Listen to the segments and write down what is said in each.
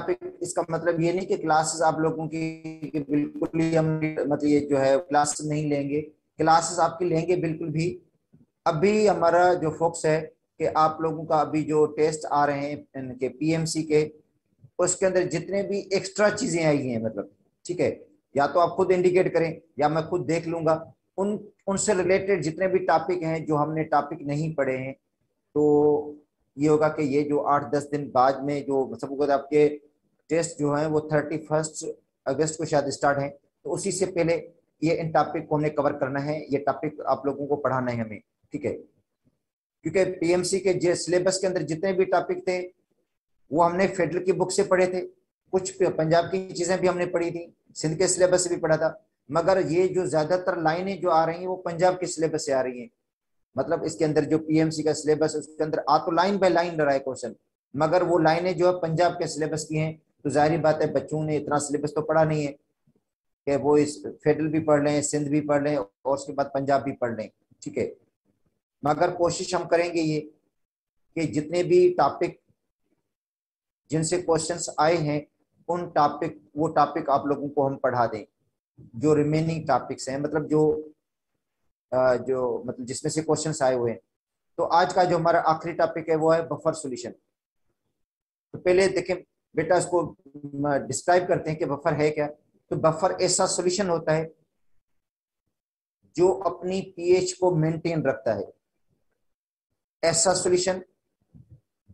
Topic, इसका मतलब ये नहीं कि क्लासेस आप लोगों की कि बिल्कुल ही हम मतलब ये जो है क्लास नहीं लेंगे, क्लासेस आपकी लेंगे बिल्कुल भी। अभी हमारा जो फोकस है कि आप लोगों का अभी जो टेस्ट आ रहे हैं इनके पीएमसी के, उसके अंदर जितने भी एक्स्ट्रा चीजें आई हैं मतलब, ठीक है, या तो आप खुद इंडिकेट करें या मैं खुद देख लूंगा, उन उनसे रिलेटेड जितने भी टॉपिक हैं जो हमने टॉपिक नहीं पढ़े हैं, तो ये होगा कि ये जो 8-10 दिन बाद में जो सब आपके टेस्ट जो हैं वो 31 अगस्त को शायद स्टार्ट है, तो उसी से पहले ये इन टॉपिक को हमने कवर करना है, ये टॉपिक आप लोगों को पढ़ाना है हमें, ठीक है। क्योंकि पीएमसी के सिलेबस के अंदर जितने भी टॉपिक थे वो हमने फेडरल की बुक से पढ़े थे, कुछ पंजाब की चीजें भी हमने पढ़ी थी, सिंध के सिलेबस से भी पढ़ा था, मगर ये जो ज्यादातर लाइनें जो आ रही हैं वो पंजाब के सिलेबस से आ रही हैं। मतलब इसके अंदर जो पीएमसी का सिलेबस है उसके अंदर आ तो लाइन बाय लाइन रहा है क्वेश्चन, मगर वो लाइनें जो है पंजाब के सिलेबस की हैं, तो जाहिर बात है बच्चों ने इतना सिलेबस तो पढ़ा नहीं है कि वो इस फेडरल भी पढ़ लें, सिंध भी पढ़ लें और उसके बाद पंजाब भी पढ़ लें, ठीक है। मगर कोशिश हम करेंगे ये कि जितने भी टॉपिक जिनसे क्वेश्चंस आए हैं उन टॉपिक वो टॉपिक आप लोगों को हम पढ़ा दें, जो रिमेनिंग टॉपिक्स हैं मतलब जो मतलब जिसमें से क्वेश्चंस आए हुए हैं। तो आज का जो हमारा आखिरी टॉपिक है वो है बफर सॉल्यूशन। तो पहले देखें बेटा, इसको डिस्क्राइब करते हैं कि बफर है क्या। तो बफर ऐसा सॉल्यूशन होता है जो अपनी पीएच को मेंटेन रखता है, ऐसा सॉल्यूशन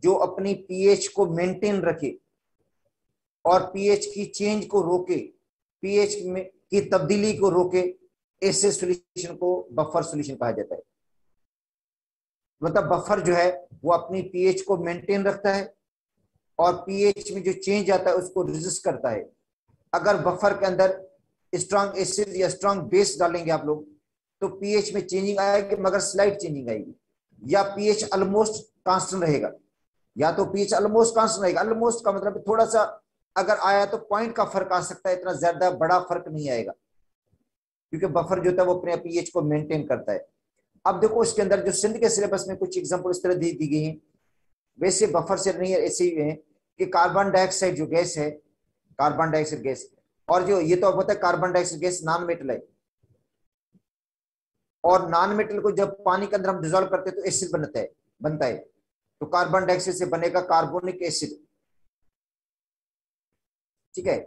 जो अपनी पीएच को मेंटेन रखे और पीएच की चेंज को रोके, पीएच में की तब्दीली को रोके, ऐसे सॉल्यूशन को बफर सॉल्यूशन कहा जाता है। मतलब बफर जो है वो अपनी पीएच को मेंटेन रखता है और पीएच में जो चेंज आता है उसको रेजिस्ट करता है। अगर बफर के अंदर स्ट्रांग एसिड या स्ट्रांग बेस डालेंगे आप लोग तो पीएच में चेंजिंग आएगी, मगर स्लाइट चेंजिंग आएगी, या पीएच ऑलमोस्ट कांस्टेंट रहेगा, या तो पीएच ऑलमोस्ट कांस्टेंट रहेगा। ऑलमोस्ट का मतलब थोड़ा सा अगर आया तो पॉइंट का फर्क आ सकता है, इतना ज्यादा बड़ा फर्क नहीं आएगा, क्योंकि बफर जो होता है वो अपने पीएच को मेंटेन करता है। अब देखो इसके अंदर जो सिंध के सिलेबस में कुछ एग्जांपल इस तरह दी गई हैं, वैसे बफर से नहीं है, ऐसे ही है कि कार्बन डाइऑक्साइड जो गैस है, कार्बन डाइऑक्साइड गैस, और जो ये तो अब होता है carbon dioxide gas non metal है, और नॉन मेटल को जब पानी के अंदर हम डिजोल्व करते हैं तो एसिड बनता है। तो कार्बन डाइऑक्साइड से बनेगा कार्बोनिक एसिड, ठीक है।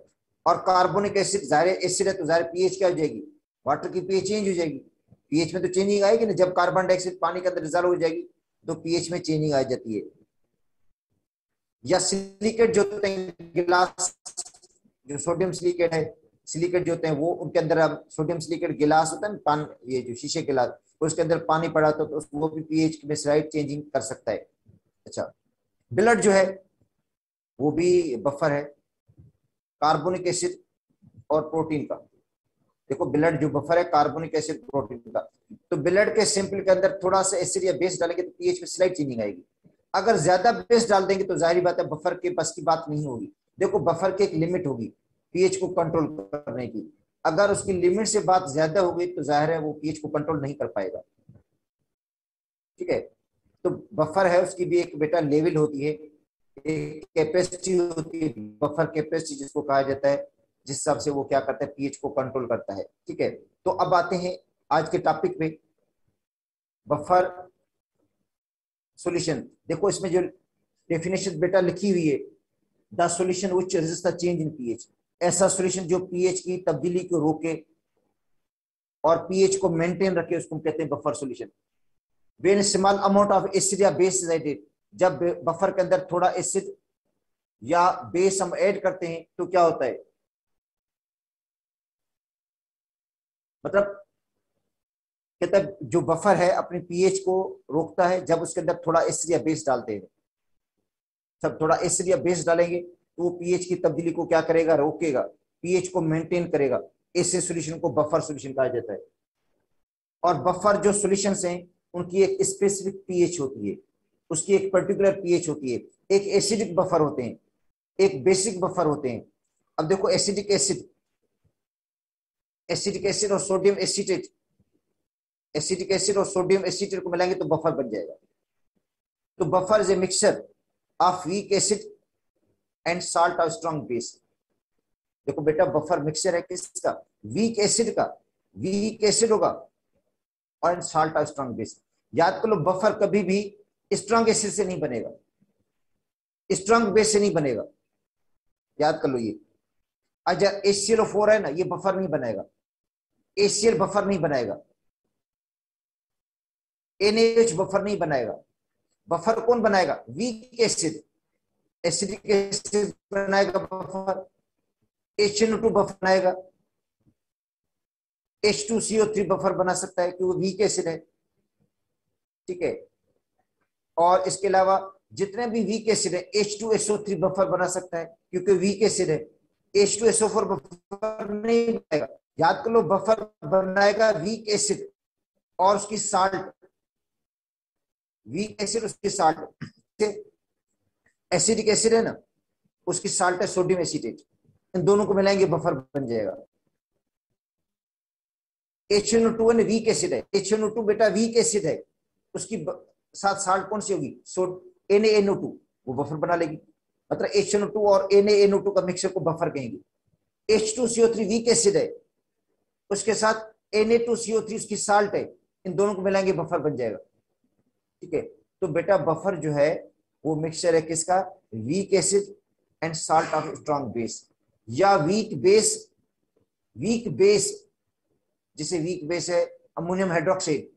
और कार्बोनिक एसिड जाहिर एसिड है तो जाहिर पीएच क्या हो जाएगी, वाटर की पीएच चेंज हो जाएगी। पीएच में तो चेंजिंग आएगी ना, जब कार्बन डाइऑक्साइड पानी के अंदर डिजोल्व हो जाएगी तो पीएच में चेंजिंग आ जाती है। या सिलिकेट जो होते हैं गिलास, जो सोडियम सिलिकेट है, सिलिकेट जो होते हैं वो उनके अंदर अब सोडियम सिलिकेट गिलास होता है ना, पान ये जो शीशे गिलास, उसके अंदर पानी पड़ा तो वो भी पीएच में स्लाइड चेंजिंग कर सकता है। अच्छा, ब्लड जो है वो भी बफर है कार्बोनिक एसिड और प्रोटीन का। देखो ब्लड जो बफर है कार्बोनिक एसिड प्रोटीन का, तो ब्लड के सैंपल के अंदर थोड़ा सा एसिड या बेस डालेंगे तो पीएच में स्लाइड चेंजिंग आएगी। अगर ज्यादा बेस डाल देंगे तो जाहिर बात है बफर के बस की बात नहीं होगी। देखो बफर की एक लिमिट होगी पीएच को कंट्रोल करने की, अगर उसकी लिमिट से बात ज्यादा होगी तो जाहिर है वो पीएच को कंट्रोल नहीं कर पाएगा, ठीक है। तो बफर है उसकी भी एक बेटा लेवल होती है, एक कैपेसिटी होती है, बफर कैपेसिटी जिसको कहा जाता है, जिस हिसाब से वो क्या करता है पीएच को कंट्रोल करता है, ठीक है। तो अब आते हैं आज के टॉपिक पे, बफर सॉल्यूशन। देखो इसमें जो डेफिनेशन बेटा लिखी हुई है, the solution which resist the change in pH, ऐसा सॉल्यूशन जो पीएच की तब्दीली को रोके और पीएच को मेंटेन रखे उसको कहते हैं buffer solution. When small amount of acid या बेस इज एडेड, जब बफर के अंदर थोड़ा एसिड या बेस हम ऐड करते हैं तो क्या होता है, मतलब कहता है जो बफर है अपने पीएच को रोकता है जब उसके अंदर थोड़ा एसिड या बेस डालते हैं। जब थोड़ा एसिड या बेस डालेंगे तो वो पीएच की तब्दीली को क्या करेगा, रोकेगा, पीएच को मेंटेन करेगा। ऐसे सॉल्यूशन को बफर सॉल्यूशन कहा जाता है। और बफर जो सॉल्यूशंस हैं उनकी एक स्पेसिफिक पीएच होती है, उसकी एक पर्टिकुलर पीएच होती है। एक एसिडिक बफर होते हैं, एक बेसिक बफर होते हैं। अब देखो एसिडिक एसिड, एसिडिक एसिड और सोडियम एसीटेट, एसिडिक एसिड और सोडियम एसीटेट को मिलाएंगे तो बफर बन जाएगा। तो buffer is a mixture of weak acid and salt of strong base. देखो बेटा बफर मिक्सचर है किसका, वीक एसिड का, वीक एसिड होगा और साल्ट ऑफ स्ट्रॉन्ग बेस। याद कर लो बफर कभी भी स्ट्रॉन्ग एसिड से नहीं बनेगा, स्ट्रॉन्ग बेस से नहीं बनेगा, याद कर लो ये। अगर HClO4 है ना, ये बफर नहीं बनाएगा, HCl बफर नहीं बनाएगा, NaOH बफर नहीं बनाएगा। बफर कौन बनाएगा, वीक एसिड, एसिडिक एसिड बनाएगा बफर। HNO2 बफर बनाएगा, H2CO3 बफर बना सकता है क्योंकि वीक एसिड है, ठीक है। और इसके अलावा जितने भी वीक एसिड है, H2SO3 बफर बना सकता है क्योंकि वीक एसिड है। H2SO4 बफर नहीं बनाएगा। याद कर लो बफर बनाएगा वीक एसिड और उसकी साल्ट, वीक एसिड उसकी साल्ट, एसिडिक एसिड है ना उसकी साल्ट है सोडियम एसीटेट, इन दोनों को मिलाएंगे बफर बन जाएगा। HNO2 है वीक एसिड है, HNO2 बेटा वीक एसिड है, उसकी साथ साल्ट कौन सी होगी, NaNO2, वो बफर बना लेगी। मतलब HNO2 और NaNO2 का मिक्सचर को बफर कहेंगे। H2CO3 वीक एसिड है, उसके साथ Na2CO3 उसकी साल्ट है, इन दोनों को मिलाएंगे बफर बन जाएगा, ठीक है। तो बेटा बफर जो है वो मिक्सचर है किसका, week acid and salt of strong base, या वीक बेस, वीक बेस जिसे वीक बेस है अमोनियम हाइड्रोक्साइड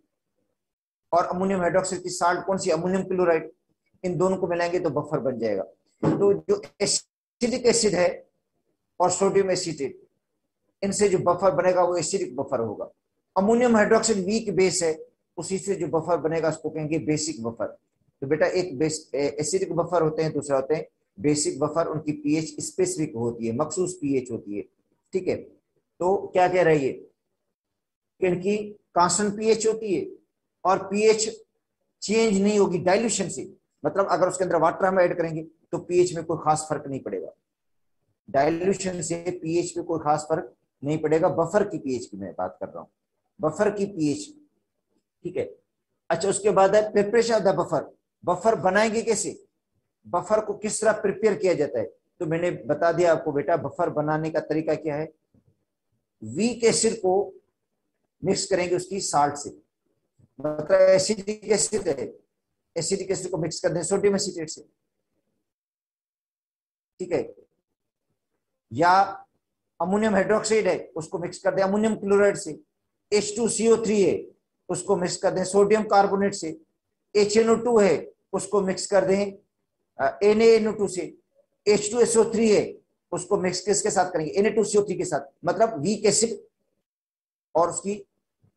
और अमोनियम हाइड्रोक्साइड की साल्ट कौन सी, अमोनियम क्लोराइड, इन दोनों को मिलाएंगे तो बफर बन जाएगा। तो जो एसिडिक एसिड है और सोडियम एसीटेट, इनसे जो बफर बनेगा वो एसिडिक बफर होगा। अमोनियम हाइड्रोक्साइड वीक बेस है, उसी से जो बफर बनेगा उसको कहेंगे बेसिक बफर। तो बेटा एक बेस एसिडिक बफर होते हैं, दूसरा होते हैं बेसिक बफर, उनकी पीएच स्पेसिफिक होती है, मखसूस पीएच होती है, ठीक है। तो क्या कह रही है, इनकी कांस्टेंट पीएच होती है और पीएच चेंज नहीं होगी डाइल्यूशन से। मतलब अगर उसके अंदर वाटर हम ऐड करेंगे तो पीएच में कोई खास फर्क नहीं पड़ेगा, डाइल्यूशन से पीएच में कोई खास फर्क नहीं पड़ेगा। बफर की पीएच की मैं बात कर रहा हूं, बफर की पीएच, ठीक है। अच्छा उसके बाद है preparation of the buffer, buffer बनाएंगे कैसे, बफर को किस तरह प्रिपेयर किया जाता है। तो मैंने बता दिया आपको बेटा बफर बनाने का तरीका क्या है, वीक एसिड को मिक्स करेंगे उसकी साल्ट से, मतलब एसिडिक एसिड है, एसिडिक एसिड को मिक्स कर दें सोडियम एसीटेट से, ठीक है। या अमोनियम हाइड्रोक्साइड है उसको मिक्स कर दें अमोनियम क्लोराइड से, H2CO3 है उसको मिक्स कर दें सोडियम कार्बोनेट से, HNO2 है उसको मिक्स कर दें NaNO2 से, H2SO3 है उसको मिक्स किसके साथ करेंगे, Na2CO3 के साथ। मतलब वीक एसिड और उसकी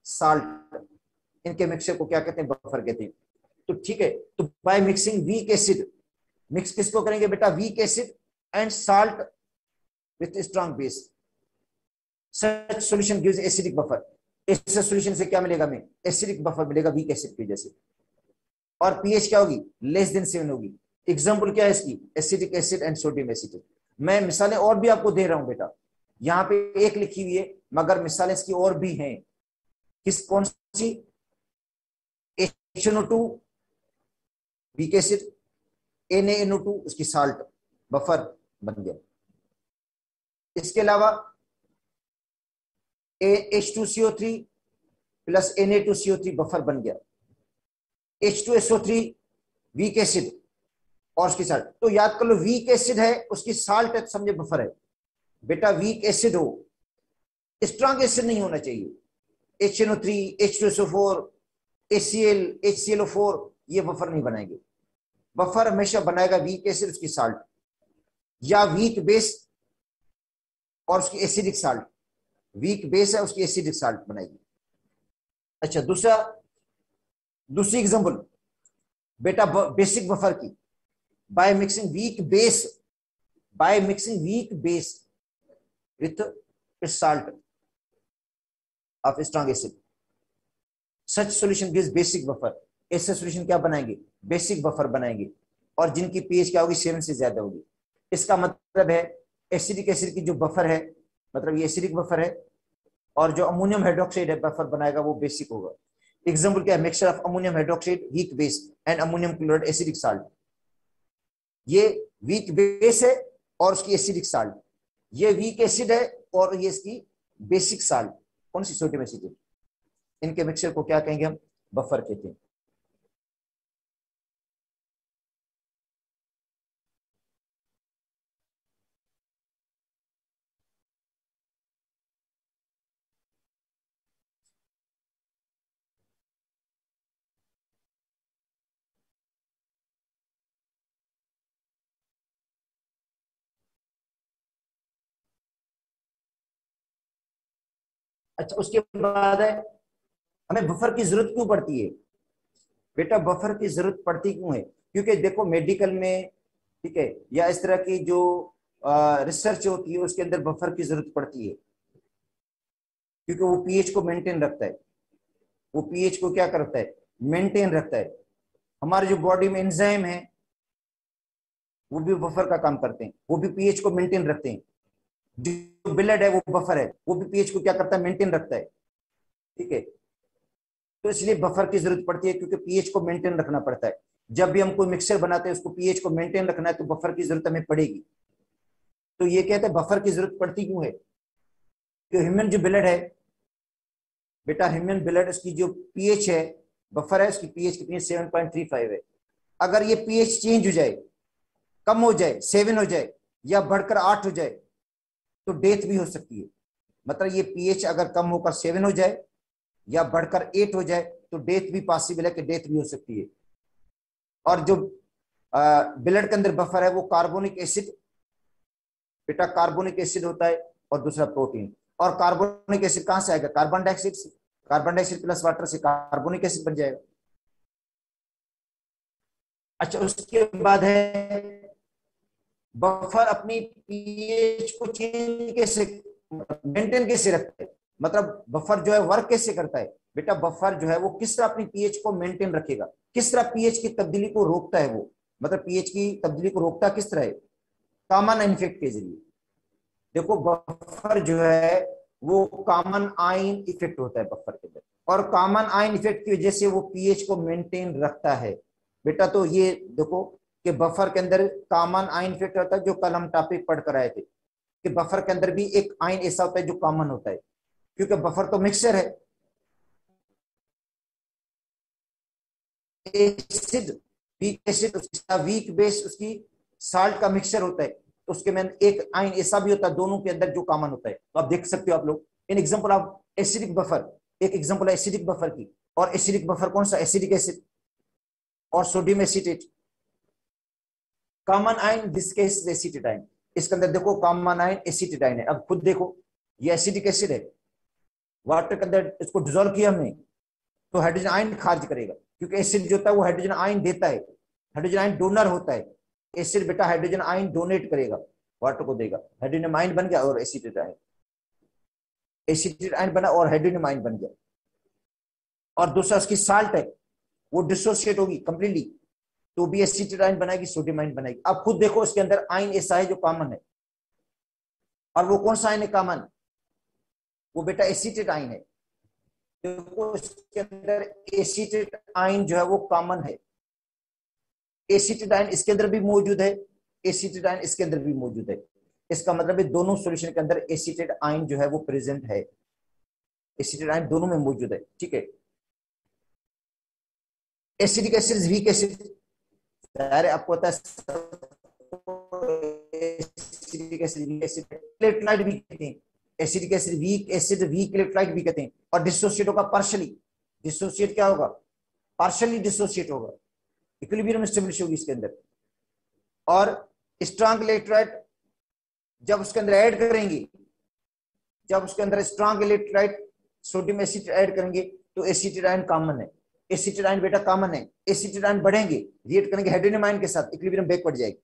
साल्ट, इनके मिक्सचर को क्या कहते हैं, बफर कहते हैं। तो ठीक है, तो by mixing weak acid, mix किसको करेंगे बेटा, week acid and salt with strong base, such solution gives acidic buffer. इस सॉल्यूशन से क्या मिलेगा हमें, एसिडिक बफर मिलेगा वीक एसिड की वजह से। और पीएच क्या होगी, लेस देन 7 होगी। एग्जांपल क्या है इसकी, acidic acid and sodium acetate. मैं मिसालें और भी आपको दे रहा हूं बेटा, यहाँ पे एक लिखी हुई है मगर मिसालें इसकी और भी हैं। किस कौन सी, HNO2 वीक एसिड, NaNO2 उसकी साल्ट, बफर बन गया। इसके अलावा H2CO3 प्लस Na2CO3 बफर बन गया, H2SO3 वीक एसिड और उसकी साल्ट। तो याद कर लो वीक एसिड है उसकी साल्ट है तो समझे बफर है। बेटा वीक एसिड हो, स्ट्रॉन्ग एसिड नहीं होना चाहिए, HNO3, H2SO4, HCl, HClO4 ये बफर नहीं बनाएंगे। बफर हमेशा बनाएगा वीक एसिड उसकी साल्ट, या वीक बेस और उसकी एसिडिक साल्ट, वीक बेस है उसकी एसिडिक साल्ट बनाएगी। अच्छा दूसरी एग्जांपल बेटा बेसिक बफर की, by mixing weak base, by mixing weak base with salt of strong acid, such solution gives basic buffer. ऐसे सॉल्यूशन क्या बनाएंगे, बेसिक बफर बनाएंगे, और जिनकी पीएच क्या होगी, 7 से ज्यादा होगी। इसका मतलब है एसिडिक एसिड की जो बफर है, मतलब ये एसिडिक बफर है, और जो अमोनियम हाइड्रोक्साइड है बफर बनाएगा वो बेसिक होगा। एग्जांपल क्या है, mixture of ammonium hydroxide weak base and ammonium chloride acidic salt. ये वीक बेस है और उसकी एसिडिक साल्ट, ये वीक एसिड है और ये इसकी बेसिक साल्ट कौन सी, सोडियम एसिटेट, इनके मिक्सचर को क्या कहेंगे हम, बफर कहते हैं। अच्छा, उसके बाद है हमें बफर की जरूरत क्यों पड़ती है। बेटा बफर की जरूरत पड़ती क्यों है, क्योंकि देखो मेडिकल में, ठीक है, या इस तरह की जो रिसर्च होती है उसके अंदर बफर की जरूरत पड़ती है, क्योंकि वो पीएच को मेंटेन रखता है। वो पीएच को क्या करता है, मेंटेन रखता है। हमारे जो बॉडी में एंजाइम है वो भी बफर का काम करते हैं, वो भी पीएच को मेंटेन रखते हैं। जो ब्लड है वो बफर है, वो भी पीएच को क्या करता है, मेंटेन रखता है। ठीक है, तो इसलिए बफर की जरूरत पड़ती है, क्योंकि पीएच को मेंटेन रखना पड़ता है। जब भी हम कोई मिक्सर बनाते हैं उसको पीएच को मेंटेन रखना है, तो बफर की जरूरत हमें पड़ेगी। तो ये कहते हैं बफर की जरूरत पड़ती क्यों है, कि ह्यूमन जो ब्लड है, बेटा ह्यूमन ब्लड उसकी जो पीएच है, बफर है उसकी पीएच कितनी है, 7.35 है। अगर ये पीएच चेंज हो जाए, कम हो जाए, 7 हो जाए, या बढ़कर 8 हो जाए, तो डेथ भी हो सकती है। मतलब ये पीएच अगर कम होकर 7 हो जाए या बढ़कर 8 हो जाए, तो डेथ भी पॉसिबल है, कि डेथ भी हो सकती है। और जो ब्लड के अंदर बफर है वो कार्बोनिक एसिड, बेटा कार्बोनिक एसिड होता है, और दूसरा प्रोटीन। और कार्बोनिक एसिड कहां से आएगा, कार्बन डाइऑक्साइड से। कार्बन डाइऑक्साइड प्लस वाटर से कार्बोनिक एसिड बन जाएगा। अच्छा, उसके बाद है बफर अपनी पीएच को चेंज कैसे, मेंटेन कैसे रखता है, मतलब बफर जो है वर्क कैसे करता है। बेटा बफर जो है वो किस तरह अपनी पीएच को मेंटेन रखेगा, किस तरह पीएच की तब्दीली को रोकता है वो, मतलब पीएच की तब्दीली को रोकता किस तरह है, कॉमन इफेक्ट के जरिए। देखो बफर जो है वो कॉमन आयन इफेक्ट होता है बफर के अंदर, और कॉमन आयन इफेक्ट की वजह से वो पीएच को मेंटेन रखता है। बेटा तो ये देखो कि बफर के अंदर कॉमन आयन इफेक्ट होता है, जो कल हम टॉपिक पढ़कर आए थे, कि बफर के अंदर भी एक आयन ऐसा होता है जो कॉमन होता है, क्योंकि बफर तो मिक्सचर है। एसिड, वीक एसिड उसका वीक बेस उसकी साल्ट का मिक्सचर होता है, तो उसके में एक आयन ऐसा भी होता है दोनों के अंदर जो कॉमन होता है। तो आप देख सकते हो आप लोग इन एग्जांपल ऑफ एसिडिक बफर, एक एग्जांपल है एसिडिक बफर की। और एसिडिक बफर कौन सा, एसिडिक एसिड और sodium acetate. Common ion this case एसीटेटाइन, इसके अंदर देखो कॉमन आयन एसीटेटाइन है। अब खुद देखो ये एसिडिक एसिड है, वाटर के अंदर इसको डिजोल्व किया हमने, तो हाइड्रोजन आयन खारिज करेगा, क्योंकि एसिड जो होता है वो हाइड्रोजन आयन देता है, हाइड्रोजन आयन डोनर होता है। एसिड बेटा हाइड्रोजन आयन डोनेट करेगा, वाटर को देगा, हाइड्रोजन आयन बन गया और एसिटेट आयन, एसिटेट आयन बना और हाइड्रोजन आयन बन गया। और दूसरा उसकी साल्ट है, वो डिसोसिएट होगी कंप्लीटली, तो भी एसिटेट आयन बनाएगी, सोडियम आयन बनाएगी। अब खुद देखो इसके अंदर आयन ऐसा है जो कॉमन है, और वो कौन सा आयन है कॉमन, वो बेटा एसिटेट आयन है। देखो इसके अंदर एसिटेट आयन जो है वो कॉमन है, एसिटेट आयन इसके अंदर भी मौजूद है, एसिटेट आयन इसके अंदर भी मौजूद है। इसका मतलब है दोनों सॉल्यूशन के अंदर एसिटेट आयन जो है वो प्रेजेंट है, एसिटेट आयन दोनों में मौजूद है। ठीक है, एसिडिक एसिड, वीक एसिड, अरे आपको पता है acidic acid, weak acid, electrolyte भी कहते हैं। Acidic acid, weak acid, weak electrolyte भी कहते हैं। और डिसोसिएट होगा पार्शियली, डिसोसिएट क्या होगा, पार्शियली डिसोसिएट होगा, इक्विलिब्रियम स्टेबिलिटी होगी इसके अंदर। और स्ट्रॉन्ग इलेक्ट्रोलाइट जब उसके अंदर ऐड करेंगे, जब उसके अंदर strong electrolyte sodium acid add करेंगे, तो एसिटेट आयन कॉमन है, एसिटेट आयन बेटा कॉमन है। एसिटेट आयन बढ़ेंगे, रिएक्ट करेंगे हाइड्रोजन आयन के साथ, इक्विलिब्रियम बैकवर्ड जाएगी।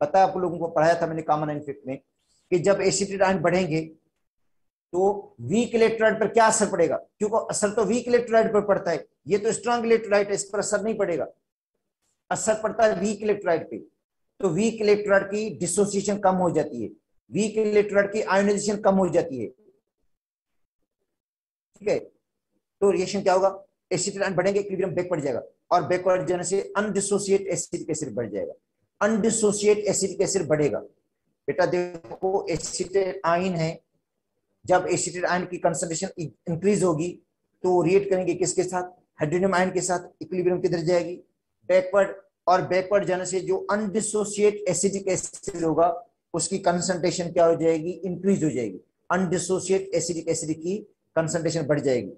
पता है आप लोगों को पढ़ाया था मैंने कॉमन आयन इफेक्ट में, कि जब एसिटेट आयन बढ़ेंगे तो वीक इलेक्ट्रोलाइट पर क्या असर पड़ेगा, क्योंकि असर तो वीक इलेक्ट्रोलाइट पर पड़ता है, ये तो स्ट्रॉन्ग इलेक्ट्रोलाइट है, इस पर असर नहीं पड़ेगा, असर पड़ता है वीक इलेक्ट्रोलाइट पे। तो वीक इलेक्ट्रोलाइट की डिसोसिएशन कम हो जाती है, वीक इलेक्ट्रोलाइट की आयोनाइजेशन कम हो जाती है। ठीक है, तो रिएक्शन क्या होगा, एसिड आयन बढ़ेंगे, इक्विलिब्रियम बैकवर्ड जाएगा, और बैकवर्ड जाने से अनडिसोसिएट एसिडिक एसिड बढ़ जाएगा, अनडिसोसिएट एसिडिक एसिड बढ़ेगा। बेटा देखो एसिटेट आयन है, जब एसिटेट आयन की कंसंट्रेशन इंक्रीज होगी तो रिएक्ट करेंगे किसके साथ, हाइड्रोजन आयन के साथ, इक्विलिब्रियम किधर जाएगी, बैकवर्ड। और बैकवर्ड जाने से जो अनडिसोसिएट एसिडिक एसिड होगा उसकी कंसंट्रेशन क्या हो जाएगी, इंक्रीज हो जाएगी, अनडिसोसिएट एसिडिक एसिड की कंसंट्रेशन बढ़ जाएगी।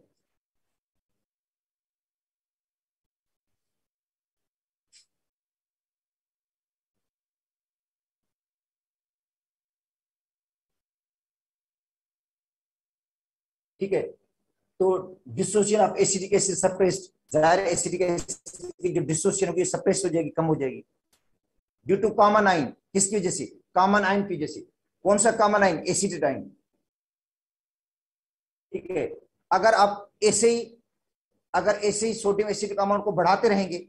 ठीक है, तो dissociation of acidic acid suppressed, जाहिर है एसिडिक एसिड की जो डिसोसिएशन होगी सप्रेस हो जाएगी, कम हो जाएगी, ड्यू टू कॉमन आइन। किसकी वजह से, कॉमन आइन की वजह से। कौन सा कॉमन आइन, एसिडेट आइन। ठीक है, अगर आप ऐसे ही सोडियम एसिड अमाउंट को बढ़ाते रहेंगे,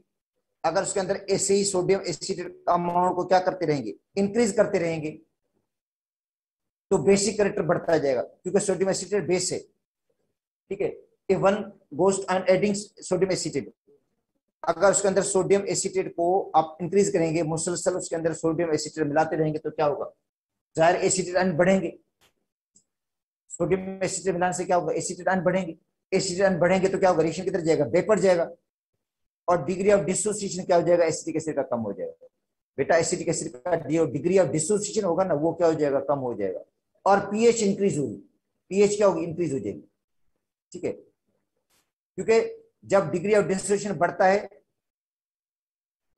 अगर उसके अंदर ऐसे ही सोडियम एसिड अमाउंट को क्या करते रहेंगे, इंक्रीज करते रहेंगे, तो बेसिक कैरेक्टर बढ़ता जाएगा, क्योंकि सोडियम एसिटेट बेस है। ठीक है, if one goes on adding sodium acetate, अगर उसके अंदर सोडियम एसिटेट को आप इंक्रीज करेंगे, मुसलसल उसके अंदर सोडियम एसिटेट मिलाते रहेंगे, तो क्या होगा, जाहिर एसिटेट आयन बढ़ेंगे। सोडियम एसिटेट मिलाने से क्या होगा, एसिटेट आयन बढ़ेंगे, एसिटेट आयन बढ़ेंगे तो क्या होगा, रिएक्शन किधर जाएगा, बैकवर्ड जाएगा, और डिग्री ऑफ डिसोसिएशन क्या हो जाएगा, एसिटिक एसिड का कम हो जाएगा। बेटा एसिटिक एसिड का जो डिग्री ऑफ डिसोसिएशन होगा ना, वो क्या हो जाएगा, कम हो जाएगा, और पीएच इंक्रीज होगी, पीएच क्या होगी, इंक्रीज हो जाएगी। ठीक है, क्योंकि जब डिग्री ऑफ डिसोसिएशन बढ़ता है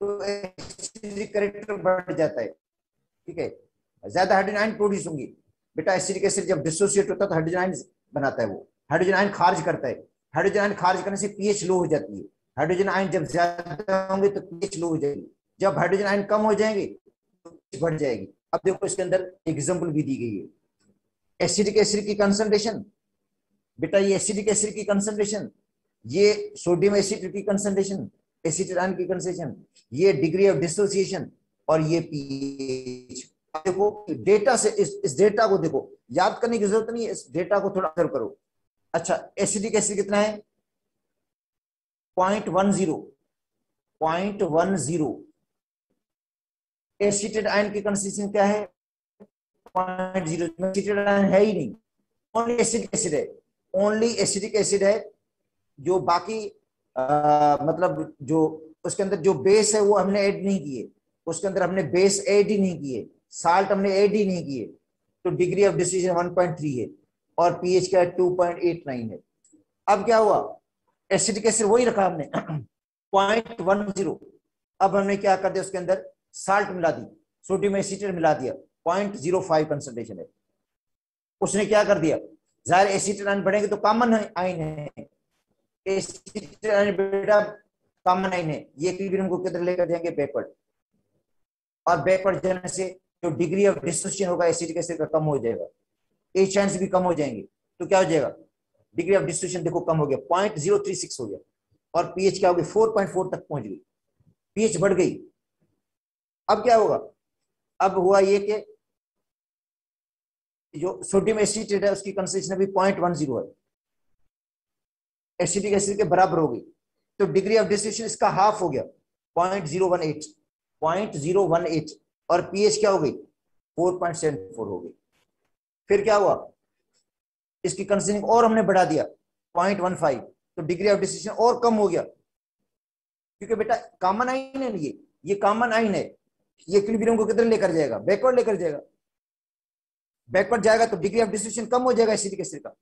तो एसिडिक कैरेक्टर बढ़ जाता है। ठीक है, ज्यादा हाइड्रोजन आयन प्रोड्यूस होंगी। बेटा एसिडिक एसिड जब डिसोसिएट होता है तो हाइड्रोजन आयन बनाता है, वो हाइड्रोजन आयन खारिज करता है, हाइड्रोजन आयन खारिज करने से पीएच लो हो जाती है। हाइड्रोजन आयन जब ज्यादा होंगे तो पीएच लो हो जाएगी, जब हाइड्रोजन आयन कम हो जाएंगे तो पीएच बढ़ जाएगी। अब देखो इसके अंदर एग्जांपल भी दी गई है, एसिडिक एसिड की कंसंट्रेशन, बेटा ये एसिडिक एसिड की कंसंट्रेशन, ये सोडियम एसिड की कंसंट्रेशन, एसिटिक आयन की कंसंट्रेशन, ये डिग्री ऑफ डिसोसिएशन, और ये पीएच। देखो डेटा से इस डेटा को देखो, याद करने की जरूरत नहीं है, इस डेटा को थोड़ा ऑब्जर्व करो। अच्छा, एसिडिक एसिड कितना है, 0.10, 0.10। एसिटेट आयन की कंसंट्रेशन क्या है, 0.0। एसिटेट आयन है ही नहीं, ओनली एसिडिक एसिड है, ओनली एसिडिक एसिड है। जो बाकी मतलब जो उसके अंदर जो बेस है वो हमने ऐड नहीं किए, उसके अंदर हमने बेस ऐड ही नहीं किए, साल्ट हमने ऐड ही नहीं किए, तो डिग्री ऑफ डिसोसिएशन 1.3 है, और पीएच क्या है, 2.89 है। अब क्या हुआ, एसिडिक एसिड वही रखा हमने 0.10, अब हमने क्या कर दिया, उसके अंदर साल्ट मिला दी, सोडियम एसिटेट मिला दिया, 0.05 कंसंट्रेशन है। उसने क्या कर दिया, जाहिर एसिटेट आयन बढ़ेंगे तो कॉमन आयन है, एसिटेट आयन बेटा कॉमन आयन है, ये इक्विलिब्रियम को किधर लेकर जाएंगे, बैकवर्ड, और बैकवर्ड जाने से जो डिग्री ऑफ डिसोसिएशन होगा एसिडिक एसिड का कम हो जाएगा, एच आयन भी कम हो जाएंगे, तो क्या हो जाएगा, डिग्री ऑफ डिसोसिएशन देखो कम हो गया, 0.036 हो गया, और पीएच क्या हो गई, 4.4 तक पहुंच गई, पीएच बढ़ गई। अब क्या होगा, अब हुआ ये कि जो सोडियम एसिटेट है उसकी कंसंट्रेशन भी 0.10 है, एसिटिक एसिड के बराबर हो गई, तो डिग्री ऑफ डिसोसिएशन इसका हाफ हो गया, 0.018, 0.018, और पीएच क्या हो गई, 4.74 हो गई। फिर क्या हुआ, इसकी कंसंट्रेशन और हमने बढ़ा दिया 0.15, तो डिग्री ऑफ डिसोसिएशन और कम हो गया, क्योंकि बेटा कॉमन आइन है, ये कॉमन आइन है, ये इक्विलिब्रियम को किधर लेकर जाएगा, बैकवर्ड लेकर जाएगा, बैकवर्ड जाएगा तो डिग्री ऑफ डिसोसिएशन कम हो जाएगा एसिडिक एसिड का,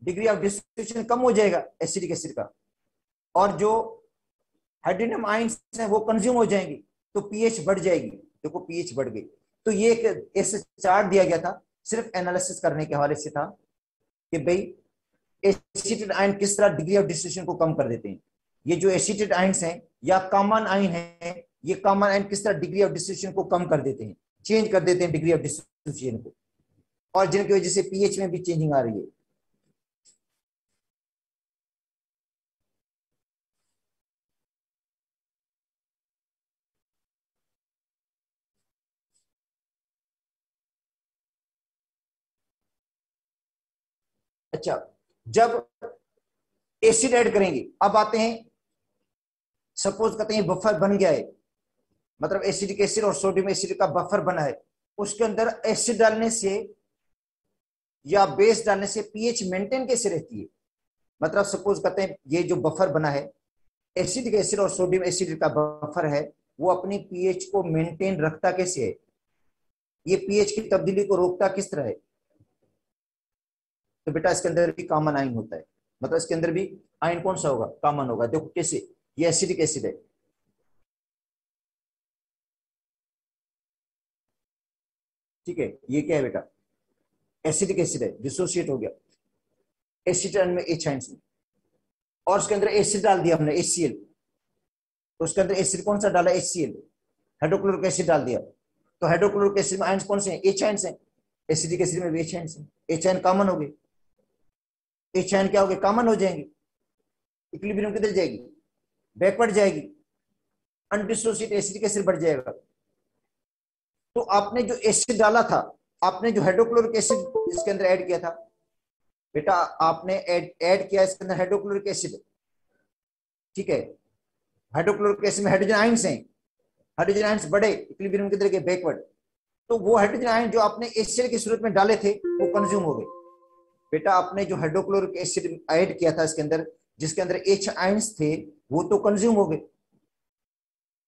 डिग्री ऑफ डिसोसिएशन कम हो जाएगा एसिडिक एसिड का, और जो हाइड्रोनियम आयंस हैं वो कंज्यूम हो जाएंगी, तो पीएच बढ़ जाएगी। देखो पीएच बढ़ गई, तो ये एक ऐसे चार्ट दिया गया था, सिर्फ एनालिसिस करने के हवाले से था कि भाई एसिटेट आयन किस तरह डिग्री ऑफ डिसोसिएशन को कम कर देते हैं। ये जो एसिटेट आयंस हैं या कॉमन आयन है, ये कॉमन आयन किस तरह डिग्री ऑफ डिसोसिएशन को कम कर देते हैं, चेंज कर देते हैं डिग्री ऑफ डिसोसिएशन को, और जिनकी वजह से पीएच में भी चेंजिंग आ रही है। अच्छा, जब एसिड ऐड करेंगे, अब आते हैं, सपोज करते हैं बफर बन गया है, मतलब एसिडिक एसिड और सोडियम एसिड का बफर बना है, उसके अंदर एसिड डालने से या बेस डालने से पीएच मेंटेन कैसे रहती है? मतलब सपोज करते हैं ये जो बफर बना है, एसिडिक एसिड और सोडियम एसिड का बफर है, वो अपनी पीएच को मेंटेन रखता कैसे है? ये पीएच की तब्दीली को रोकता किस तरह है? तो बेटा इसके अंदर भी कॉमन आयन होता है, मतलब इसके अंदर भी आयन कौन सा होगा? कॉमन होगा। देखो कैसे, ये एसिडिक एसिड है, ठीक है, ये क्या है बेटा? एसिडिक एसिड है, डिसोसिएट हो गया एसिड में एच आयन में, और उसके अंदर एसिड डाल दिया हमने HCl, तो उसके अंदर एसिड कौन सा डाला? HCl, हाइड्रोक्लोरिक एसिड डाल दिया। तो हाइड्रोक्लोरिक एसिड में आयन कौन से हैं? एच आयन हैं। एसिडिक एसिड में भी एच आयन हैं। एच आयन कॉमन हो गए, एच आयन क्या हो गए? कॉमन हो जाएंगे। इक्विलिब्रियम किधर जाएगी? बैकवर्ड जाएगी, अनडिसोसिएट एसिडिक एसिड बढ़ जाएगा। तो आपने जो एसिड डाला था, आपने जो हाइड्रोक्लोरिक एसिड इसके अंदर ऐड किया था बेटा, आपने ऐड किया इसके अंदर हाइड्रोक्लोरिक एसिड, ठीक है। हाइड्रोक्लोरिक एसिड में हाइड्रोजन आयंस हैं, हाइड्रोजन आयंस बढ़े, इक्विलिब्रियम किधर गए? बैकवर्ड। तो वो हाइड्रोजन आयन जो आपने एसिड की सूरत में डाले थे वो कंज्यूम हो गए। बेटा आपने जो हाइड्रोक्लोरिक एसिड ऐड किया था इसके अंदर, जिसके अंदर H आयंस थे, वो तो कंज्यूम हो गए,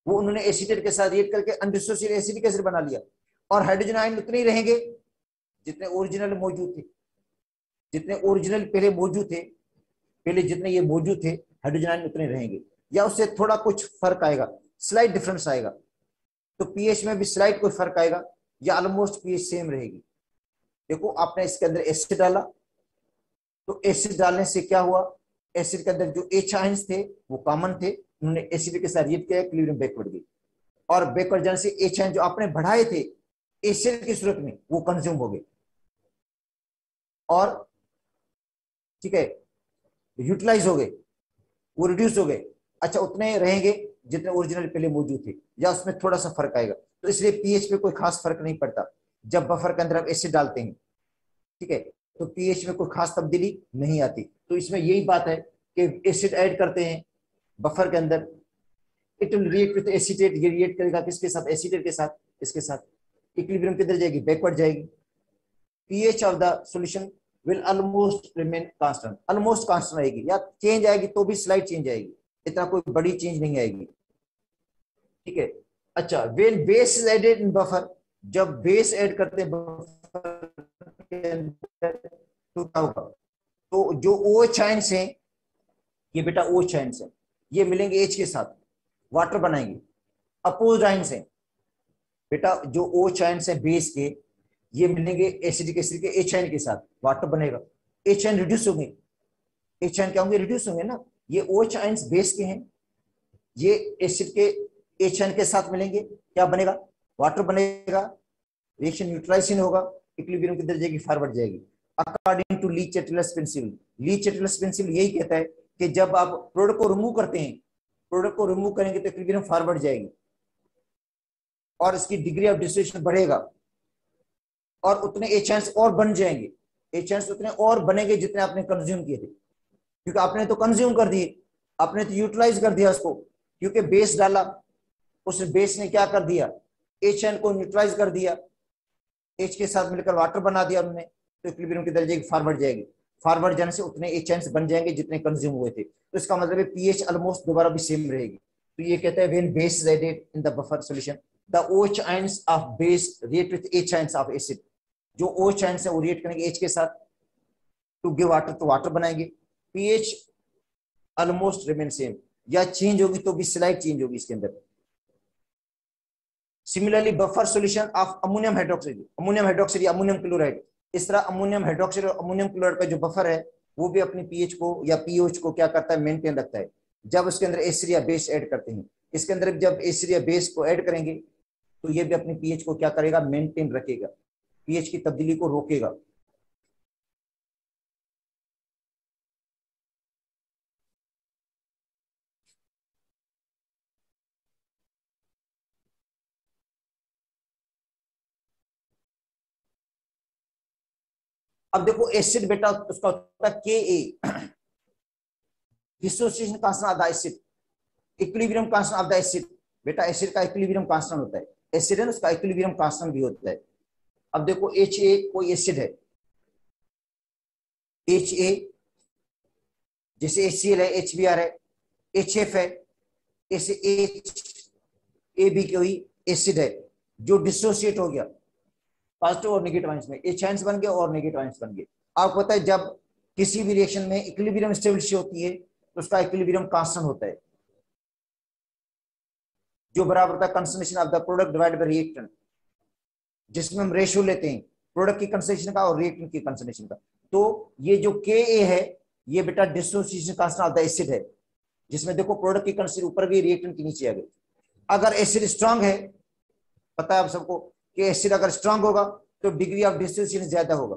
वो उन्होंने एसिटेट के साथ रिएक्ट करके अनडिसोसिएट एसिडिक एसिड बना लिया। और हाइड्रोजन आयन उतने ही रहेंगे जितने ओरिजिनल मौजूद थे, जितने ओरिजिनल पहले मौजूद थे, पहले जितने ये मौजूद थे हाइड्रोजन आयन उतने रहेंगे, या उससे थोड़ा कुछ फर्क आएगा, स्लाइट डिफरेंस आएगा। तो पीएच में भी स्लाइट कोई फर्क आएगा, या ऑलमोस्ट पीएच सेम रहेगी। देखो आपने इसके अंदर एसिड डाला, तो एसिड डालने से क्या हुआ? एसिड के अंदर जो एच आयंस थे वो कॉमन थे, उन्होंने एसिड के साथ रिएक्ट किया, इक्विलिब्रियम बैकवर्ड गई, और बैकवर्ड जाने से एच आयन जो आपने बढ़ाए थे एसिड की सूरत में वो कंज्यूम हो गए, और ठीक है यूटिलाइज हो गए, वो रिड्यूस हो गए। अच्छा उतने रहेंगे जितने ओरिजिनल पहले मौजूद थे, या उसमें थोड़ा सा फर्क आएगा। तो इसलिए पीएच पे कोई खास फर्क नहीं पड़ता जब बफर के अंदर आप एसिड डालते हैं, ठीक है। तो पीएच में कोई खास तब्दीली नहीं आती। तो इसमें यही बात है कि एसिड ऐड करते हैं बफर के अंदर, it will react with acetate, ये रिएक्ट करेगा किसके साथ? एसीटेट के साथ, इसके साथ। इक्विलिब्रियम किधर जाएगी? बैकवर्ड जाएगी। PH of the solution will almost remain constant, almost constant रहेगी, या चेंज आएगी तो भी स्लाइट चेंज आएगी, इतना कोई बड़ी चेंज नहीं आएगी, ठीक है। अच्छा when base is added in buffer, जब बेस ऐड करते हैं बफर के अंदर तो क्या होगा? तो जो OH आयंस हैं, ये बेटा OH आयंस हैं, ये मिलेंगे H के साथ, वाटर बनाएंगे। अपोज्ड आयंस हैं बेटा, जो OH आयंस हैं बेस के, ये मिलेंगे एसिडिक एसिड के H आयन के साथ, वाटर बनेगा। H आयन रिड्यूस होंगे, H आयन क्या होंगे? रिड्यूस होंगे ना। ये OH आयंस बेस के हैं, ये एसिड के H आयन के साथ मिलेंगे, क्या बनेगा? वाटर बनेगा, रिएक्शन न्यूट्रलाइजेशन होगा, इक्विलिब्रियम किधर जाएगी? फॉरवर्ड जाएगी। According to Le Chatelier's principle, Le Chatelier's principle यही कहता है कि जब आप प्रोडक्ट को रिमूव करते हैं, प्रोडक्ट को रिमूव करेंगे तो इक्विलिब्रियम फॉरवर्ड जाएगी, और इसकी डिग्री ऑफ डिसोसिएशन बढ़ेगा, और उतने एच आयंस और बन जाएंगे, एच आयंस उतने और बनेंगे जितने आपने कंज्यूम किए थे, क्योंकि आपने तो कंज्यूम कर दिए, आपने तो यूटिलाइज कर दिया उसको, क्योंकि बेस डाला, उस बेस ने क्या कर दिया? एच आयन को न्यूट्रलाइज कर दिया, एच के साथ मिलकर वाटर बना दिया उन्होंने, तो इक्विलिब्रियम किधर जाएगी? फॉरवर्ड जाएगी। फॉरवर्ड जाने से उतने एच आयंस बन जाएंगे जितने कंज्यूम हुए थे, तो इसका मतलब है पीएच ऑलमोस्ट दोबारा भी सेम रहेगी। तो ये कहता है when base is added in the buffer solution the OH ions of base react with H ions of acid, जो OH आयंस है वो रिएक्ट करेंगे H के साथ टू गिव वाटर, तो वाटर बनाएंगे। पीएच ऑलमोस्ट रिमेन सेम, या change होगी तो भी स्लाइट चेंज होगी इसके अंदर। Similarly buffer solution of ammonium hydroxide, ammonium hydroxide या अमोनियम क्लोराइड, इस तरह अमोनियम हाइड्रोक्साइड और अमोनियम क्लोराइड का जो बफर है वो भी अपनी पीएच को या पीओएच को क्या करता है? मेंटेन रखता है, जब उसके अंदर एसिड या बेस ऐड करते हैं। इसके अंदर जब एसिड या बेस को ऐड करेंगे तो ये भी अपनी पीएच को क्या करेगा? मेंटेन रखेगा, पीएच की तब्दीली को रोकेगा। अब देखो एसिड बेटा उसका होता है Ka, dissociation constant of the acid, equilibrium constant of the acid. बेटा एसिड का इक्विलिब्रियम कांस्टेंट होता है, एसिड है उसका इक्विलिब्रियम कांस्टेंट भी होता है। अब देखो HA कोई एसिड है, HA जैसे HCl है, HBr है, HF है, ऐसे HAB कोई एसिड है जो डिसोसिएट हो गया पॉजिटिव और नेगेटिव आयंस में, H आयंस बन गए और नेगेटिव आयंस बन गए। आपको पता है जब किसी भी रिएक्शन में इक्विलिब्रियम स्टेबिलिटी होती है तो उसका इक्विलिब्रियम कांस्टेंट होता है, जो बराबर होता है concentration of the product divided by reactant, जिसमें हम रेशियो लेते हैं प्रोडक्ट की कंसंट्रेशन का और रिएक्टेंट की कंसंट्रेशन का। तो ये जो Ka है ये बेटा dissociation constant of the acid है, जिसमें देखो प्रोडक्ट की कंसंट्रेशन ऊपर गई, रिएक्टेंट की नीचे आ गई। अगर एसिड स्ट्रांग है, पता है आप सबको कि एसिड अगर स्ट्रांग होगा तो डिग्री ऑफ डिसोसिएशन ज्यादा होगा।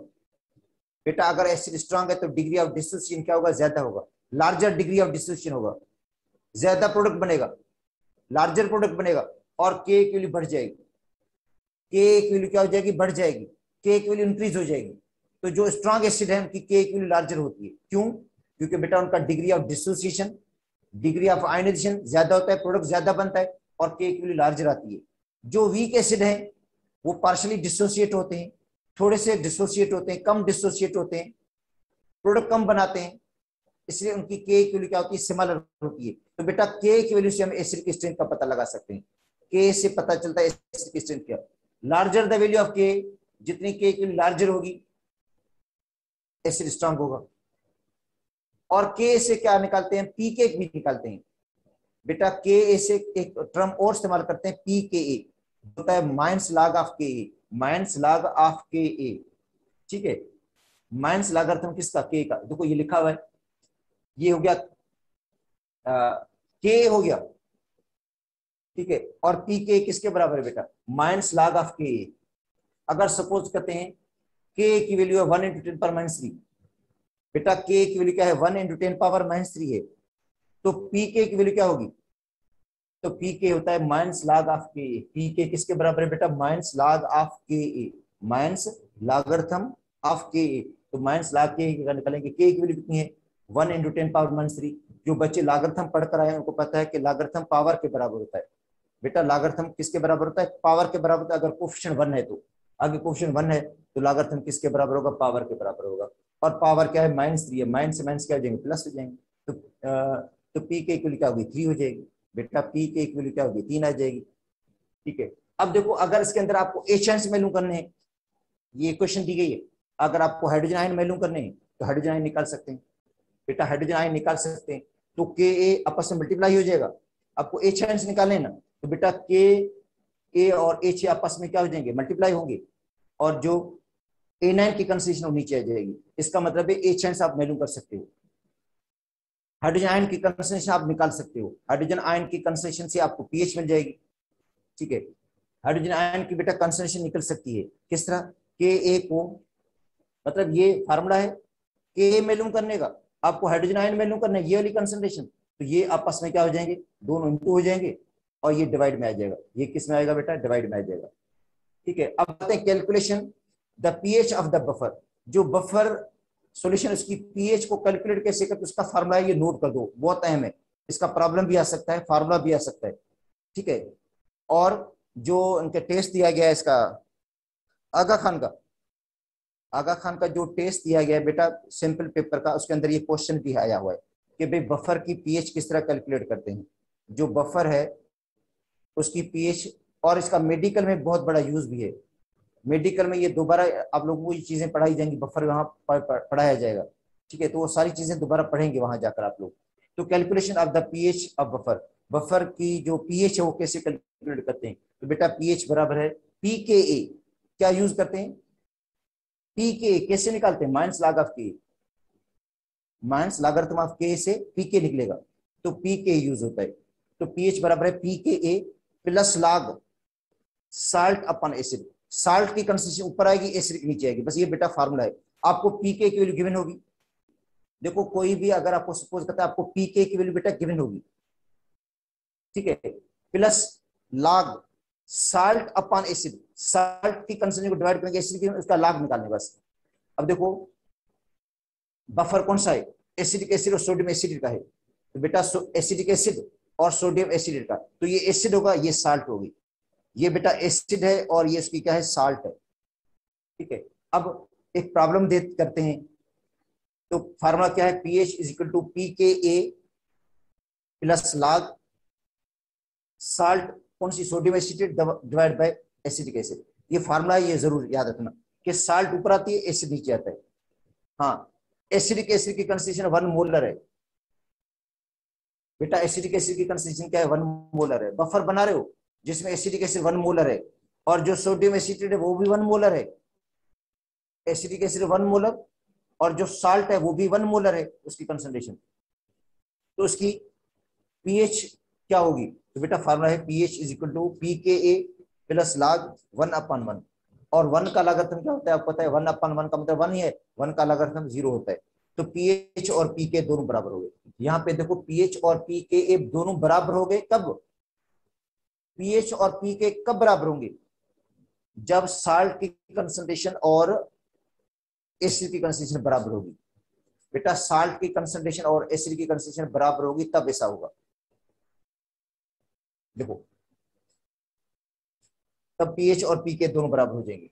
बेटा अगर एसिड स्ट्रांग है तो डिग्री ऑफ डिसोसिएशन क्या होगा, ज्यादा होगा, लार्जर डिग्री ऑफ डिसोसिएशन होगा, ज्यादा प्रोडक्ट बनेगा, लार्जर प्रोडक्ट बनेगा और के की वैल्यू बढ़ जाएगी, के की वैल्यू क्या हो जाएगी, बढ़ जाएगी, के की वैल्यू इंक्रीज हो जाएगी। तो जो स्ट्रांग एसिड है उनकी के की वैल्यू लार्जर होती है। क्यों? क्योंकि बेटा उनका degree of dissociation, degree of ionisation ज्यादा होता है, प्रोडक्ट ज्यादा बनता है और के की वैल्यू लार्जर आती है। जो वीक एसिड है वो पार्शियली डिसोसिएट होते हैं, थोड़े से डिसोसिएट होते हैं, कम डिसोसिएट होते हैं, प्रोडक्ट कम बनाते हैं, इसलिए उनकी के की वैल्यू क्या होती है, सिमिलर होती है। तो बेटा के की वैल्यू से हम एसिड की स्ट्रेंथ का पता लगा सकते हैं, के से पता चलता है एसिड की स्ट्रेंथ क्या। लार्जर द वैल्यू ऑफ के, जितनी के की वैल्यू लार्जर होगी एसिड स्ट्रांग होगा। और के से क्या निकालते हैं, पीके भी निकालते हैं। बेटा के से एक टर्म और इस्तेमाल करते हैं, पीके होता है माइनस लॉग ऑफ के, माइनस लॉग ऑफ के, ठीक है। माइनस लॉगरिथम किसका, के का। देखो ये लिखा हुआ है, ये हो गया के हो गया, ठीक है। और पी के किसके बराबर है बेटा, माइनस लॉग ऑफ के। अगर सपोज करते हैं के की वैल्यू है 1 × 10⁻³ बेटा के की वैल्यू क्या है, 1 × 10⁻³ है, तो पी के की वैल्यू क्या होगी, तो पी के होता है माइनस लॉग ऑफ के। पी के किसके बराबर है बेटा, माइनस लॉग ऑफ के, माइनस लॉगरिथम ऑफ के। तो माइनस लॉग के निकालेंगे, के की वैल्यू कितनी है 1 × 10⁻³। जो बच्चे लॉगरिथम पढ़कर आए उनको पता है कि लॉगरिथम पावर के बराबर होता है। बेटा लॉगरिथम किसके बराबर होता है, पावर के बराबर होता है। अगर कोएफिशिएंट 1 है तो आगे कोएफिशिएंट 1 है तो लॉगरिथम किसके बराबर होगा, पावर के बराबर होगा। और पावर क्या है, -3 है, माइनस से माइनस क्या हो जाएंगे, प्लस हो जाएंगे। तो पी के वैल्यू क्या होगी, 3 हो जाएगी। बेटा पी के वैल्यू क्या होगी, 3 आ जाएगी, ठीक है। अब देखो अगर इसके अंदर आपको एच आयंस मालूम करने हैं, ये क्वेश्चन दी गई है, अगर आपको हाइड्रोजन आयन मालूम करने हैं तो हाइड्रोजन आयन निकाल सकते हैं। बेटा हाइड्रोजन आयन निकाल सकते हैं तो के ए आपस में मल्टीप्लाई हो जाएगा। आपको एच आयंस निकालने ना, तो बेटा के ए और एच आपस में क्या हो जाएंगे, मल्टीप्लाई होंगे, और जो A9 की कंसंट्रेशन वो नीचे आ जाएगी। इसका मतलब है एच आयंस आप मालूम कर सकते हो, हाइड्रोजन आयन की कंसंट्रेशन आप निकाल सकते हो। हाइड्रोजन आयन की कंसंट्रेशन से आपको पीएच मिल जाएगी, ठीक है। हाइड्रोजन आयन की बेटा कंसंट्रेशन निकल सकती है किस तरह, के ए को, मतलब ये फार्मूला है के मालूम करने का, आपको हाइड्रोजन आयन मालूम करना है, ये वाली कंसंट्रेशन, तो ये आपस में क्या हो जाएंगे, दोनों इंटू हो जाएंगे और ये डिवाइड में आ जाएगा। ये किस में आएगा बेटा, डिवाइड में आ जाएगा, ठीक है। अब आते हैं calculation the pH of the buffer. जो बफर सॉल्यूशन उसकी पीएच को कैलकुलेट कैसे करते, उसका फार्मूला ये नोट कर दो, बहुत अहम है। इसका प्रॉब्लम भी आ सकता है, फार्मूला भी आ सकता है, ठीक है। और जो उनके टेस्ट दिया गया है इसका, आगा खान का जो टेस्ट दिया गया है बेटा सिंपल पेपर का, उसके अंदर ये क्वेश्चन भी आया हुआ है कि भाई बफर की पीएच किस तरह कैलकुलेट करते हैं। जो बफर है उसकी पीएच, और इसका मेडिकल में बहुत बड़ा यूज भी है। मेडिकल में ये दोबारा आप लोगों को ये चीजें पढ़ाई जाएंगी, बफर वहां पढ़ाया जाएगा, ठीक है। तो वो सारी चीजें दोबारा पढ़ेंगे वहां जाकर आप लोग। तो calculation of the pH of buffer, buffer की जो पीएच है वो कैसे कैलकुलेट करते हैं। तो बेटा पीएच बराबर है पीकेए, क्या यूज करते हैं, पीके कैसे निकालते हैं, माइनस लॉग ऑफ के, माइनस लॉगरिथम ऑफ के से पीके निकलेगा, तो पीके यूज होता है। तो पीएच बराबर है पीके प्लस लॉग साल्ट अपन एसिड। साल्ट की कंसंट्रेशन ऊपर आएगी, एसिड की नीचे आएगी, बस ये बेटा फार्मूला है। आपको पीके की वैल्यू गिवन होगी, देखो कोई भी अगर आपको सपोज करता है आपको पीके की वैल्यू बेटा गिवन होगी, ठीक है, प्लस लॉग साल्ट अपन एसिड, साल्ट की कंसंट्रेशन को डिवाइड करेंगे एसिड की, उसका लॉग निकालने बस। अब देखो बफर कौन सा है, एसिडिक एसिड और सोडियम एसिड का है, तो बेटा एसिडिक एसिड और सोडियम एसिड का, तो ये एसिड होगा, ये साल्ट होगी। ये बेटा एसिड है और ये इसकी क्या है, साल्ट है, ठीक है। अब एक प्रॉब्लम दे करते हैं। तो फार्मूला क्या है, pH is equal to p K a plus log salt, कौन सी, sodium acetate divide by acetic acid. ये फार्मूला है, ये जरूर याद रखना कि साल्ट ऊपर आती है, एसिड नीचे आता है। हाँ, एसिडिक एसिड की कंसिस्टेंसी 1 मोलर है बेटा। एसिडिक एसिड की कंसिस्टेंसी क्या है, 1 मोलर है। बफर बना रहे हो जिसमें एसिडिक एसिड 1 मोलर है, और जो सोडियम एसिटेट है वो भी 1 मोलर है। एसिडिक एसिड 1 मोलर, और जो साल्ट है वो भी 1 मोलर है उसकी कंसंट्रेशन। तो उसकी पीएच क्या होगी, तो बेटा फार्मूला है pH is equal to p K a plus log 1/1। और 1 का लॉगरिथम क्या होता है आपको पता है, 1/1 का मतलब 1 ही है, 1 का लॉगरिथम 0 होता है। तो पीएच और पी के दोनों बराबर हो गए। यहाँ पे देखो पीएच और पी के ए दोनों बराबर हो गए कब, पीएच और पी के कब बराबर होंगे, जब साल्ट की कंसंट्रेशन और एसिड की कंसंट्रेशन बराबर होगी। बेटा साल्ट की कंसंट्रेशन और एसिड की कंसंट्रेशन बराबर होगी तब ऐसा होगा। देखो तब पीएच और पी के दोनों बराबर हो जाएंगे।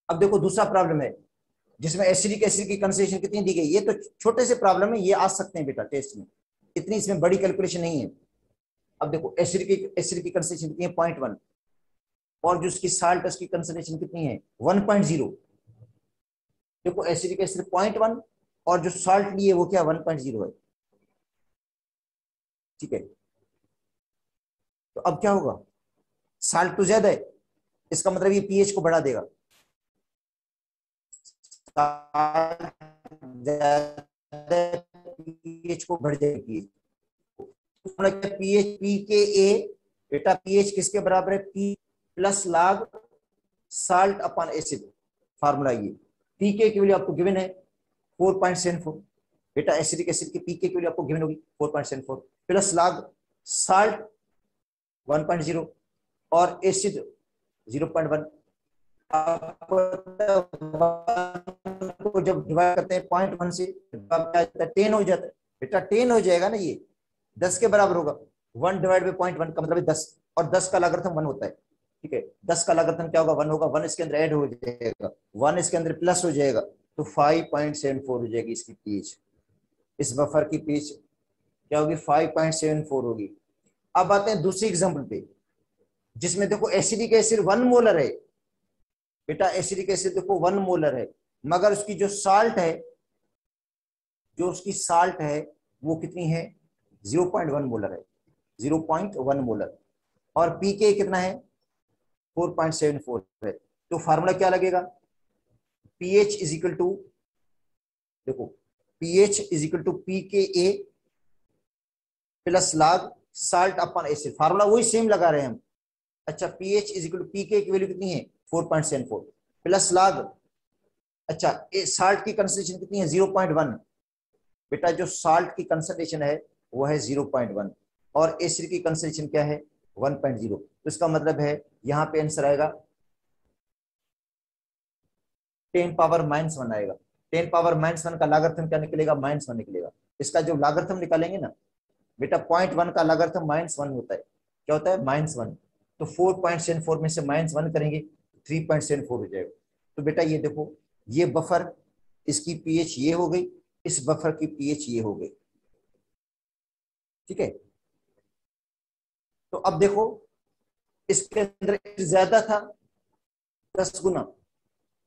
अब देखो दूसरा प्रॉब्लम है जिसमें एसिडिक एसिड की कंसंट्रेशन कितनी दी गई। ये तो छोटे से प्रॉब्लम है, ये आ सकते हैं बेटा टेस्ट में, इतनी इसमें बड़ी कैलकुलेशन नहीं है। अब देखो एसिड की कंसंट्रेशन कितनी है, 0.1, और जो उसकी साल्ट उसकी कंसंट्रेशन कितनी है, 1.0। देखो एसिडिक एसिड 0.1 और जो साल्ट लिए वो क्या 1.0 है। ठीक है, तो अब क्या होगा, साल्ट तो ज्यादा है, इसका मतलब ये पीएच को बढ़ा देगा। पीएच को बढ़ जाएगी। पीएच पी के ए, बेटा पीएच किसके बराबर है, P plus log salt upon acid. Formula ये पी के वैल्यू आपको गिवन है 4.74। बेटा एसिडिक एसिड की पी के वैल्यू आपको गिवन होगी 4.74 प्लस लॉग साल्ट 1.0 और एसिड 0.1। को जब डिवाइड करते हैं 0.1 से, 10 हो जाता है बेटा, 10 हो जाएगा ना, ये 10 के बराबर होगा। 1 डिवाइड बाई 0.1 का मतलब 10, और 10 का लॉगरिथम 1 होता है। ठीक है, 10 का लॉगरिथम क्या होगा, 1 होगा। 1 इसके अंदर ऐड हो जाएगा, 1 इसके अंदर प्लस हो जाएगा, तो 5.74 हो जाएगी इसकी पीएच। इस बफर की पीएच क्या होगी, 5.74 होगी। अब आते हैं दूसरी एग्जांपल पे, जिसमें देखो एसिडिक एसिड 1 मोलर है। बेटा एसिडिक एसिड देखो 1 मोलर है, मगर उसकी जो साल्ट है, जो उसकी साल्ट है वो कितनी है, 0.1 मोलर है, 0.1 मोलर। और पीके कितना है, 4.74 है। तो फार्मूला क्या लगेगा, पीएच इज इक्वल टू, देखो pH is equal to p K a plus log salt upon acid. Formula वही सेम लगा रहे हैं हम। अच्छा pH is equal to p K की वैल्यू कितनी है 4.74 प्लस लॉग, अच्छा साल्ट की कंसंट्रेशन कितनी है 0.1। बेटा जो साल्ट की कंसंट्रेशन है वो है 0.1, और एसिड की कंसंट्रेशन क्या है 1.0। तो इसका मतलब है यहाँ पे आंसर आएगा 10 पावर -1 आएगा। 10 पावर -1 का लॉगरिथम क्या निकलेगा, -1 निकलेगा। इसका जो लॉगरिथम निकालेंगे ना बेटा, 0.1 का लॉगरिथम -1 होता है। क्या होता है, -1। तो 4.74 में से -1 करेंगे 3.74 हो जाएगा। तो बेटा ये देखो, ये बफर, इसकी पीएच ये हो गई, इस बफर की पीएच ये हो गई। ठीक है, तो अब देखो इसके अंदर ज्यादा था, 10 गुना,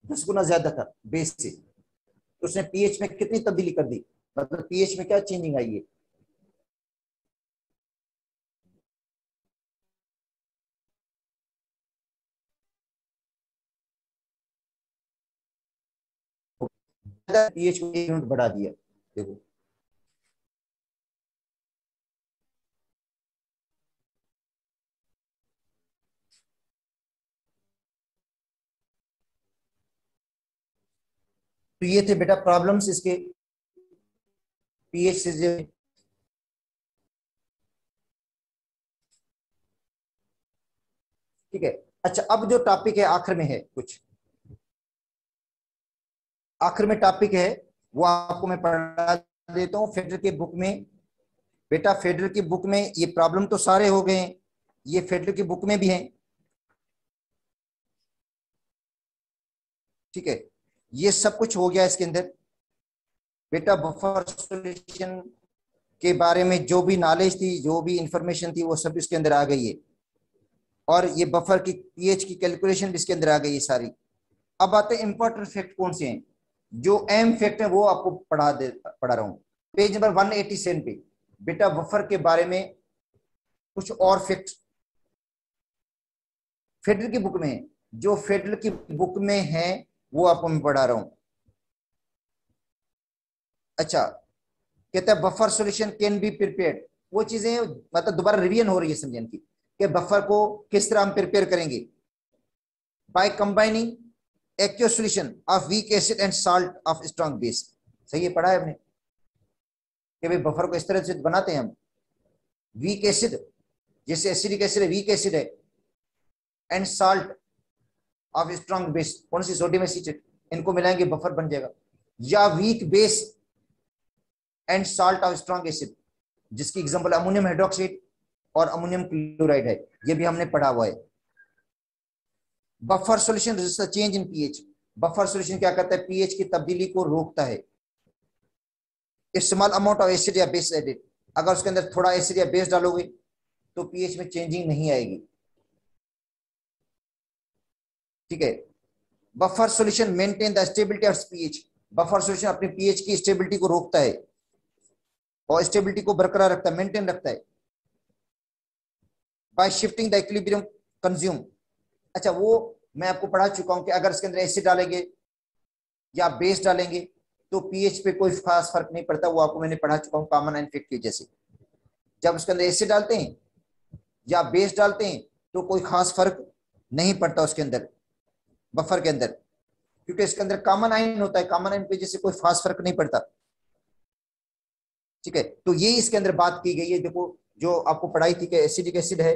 10 गुना ज्यादा था बेस से, तो उसने पीएच में कितनी तब्दीली कर दी, मतलब पीएच में क्या चेंजिंग आई है। पीएच को 1 यूनिट बढ़ा दिया। देखो तो ये थे बेटा प्रॉब्लम्स इसके पीएच से। ठीक है, अच्छा अब जो टॉपिक है आखिर में है कुछ, आखिर में टॉपिक है वो आपको मैं पढ़ा देता हूँ फेडरल के बुक में। बेटा फेडरल की बुक में ये प्रॉब्लम तो सारे हो गए हैं, ये फेडरल की बुक में भी हैं, ठीक है, ये सब कुछ हो गया इसके अंदर। बेटा बफर सॉल्यूशन के बारे में जो भी नॉलेज थी, जो भी इंफॉर्मेशन थी, वो सब इसके अंदर आ गई है, और ये बफर की पीएच की कैलकुलेशन भी इसके अंदर आ गई है सारी। अब आते हैं इंपॉर्टेंट फैक्ट कौन से हैं, जो एम फैक्ट है वो आपको पढ़ा रहा हूं। पेज नंबर 187 पे बेटा बफर के बारे में कुछ और फैक्ट फेडरल की बुक में है, जो फेडरल की बुक में है वो आपको मैं पढ़ा रहा हूं। अच्छा, कहता है buffer solution can be prepared, वो चीजें मतलब दोबारा रिवीजन हो रही है समझने की, कि बफर को किस तरह हम प्रिपेयर करेंगे। By combining aqueous solution of weak acid and salt of strong base. सही है, पढ़ा है हमने कि भाई बफर को इस तरह से बनाते हैं हम, वीक एसिड जैसे एसिडिक एसिड है, वीक एसिड है, and salt of strong base, कौन सी, सोडियम एसिटेट, इनको मिलाएंगे बफर बन जाएगा। या weak base and salt of strong acid, जिसकी एग्जांपल अमोनियम हाइड्रोक्साइड और अमोनियम क्लोराइड है, ये भी हमने पढ़ा हुआ है। Buffer solution register change in pH, buffer solution क्या करता है, पीएच की तब्दीली को रोकता है। स्मॉल अमाउंट ऑफ एसिड या बेस एडिड, अगर उसके अंदर थोड़ा एसिड या बेस डालोगे तो पीएच में चेंजिंग नहीं आएगी, ठीक है। Buffer solution maintain the stability of pH, buffer solution अपनी पीएच की स्टेबिलिटी को रोकता है और स्टेबिलिटी को बरकरार रखता है, मेंटेन रखता है। Bye shifting the equilibrium consume, अच्छा वो मैं आपको पढ़ा चुका हूं कि अगर इसके अंदर एसिड डालेंगे या बेस डालेंगे तो पीएच पे कोई खास फर्क नहीं पड़ता, वो आपको मैंने पढ़ा चुका हूं कॉमन एंड इफेक्ट की वजह से। जब उसके अंदर एसिड डालते हैं या बेस डालते हैं तो कोई खास फर्क नहीं पड़ता उसके अंदर, बफर के अंदर, क्योंकि इसके अंदर कॉमन आयन होता है, कॉमन आयन की वजह से कोई खास फर्क नहीं पड़ता, ठीक है। तो ये इसके अंदर बात की गई है, देखो जो आपको पढ़ाई थी कि एसिडिक एसिड है,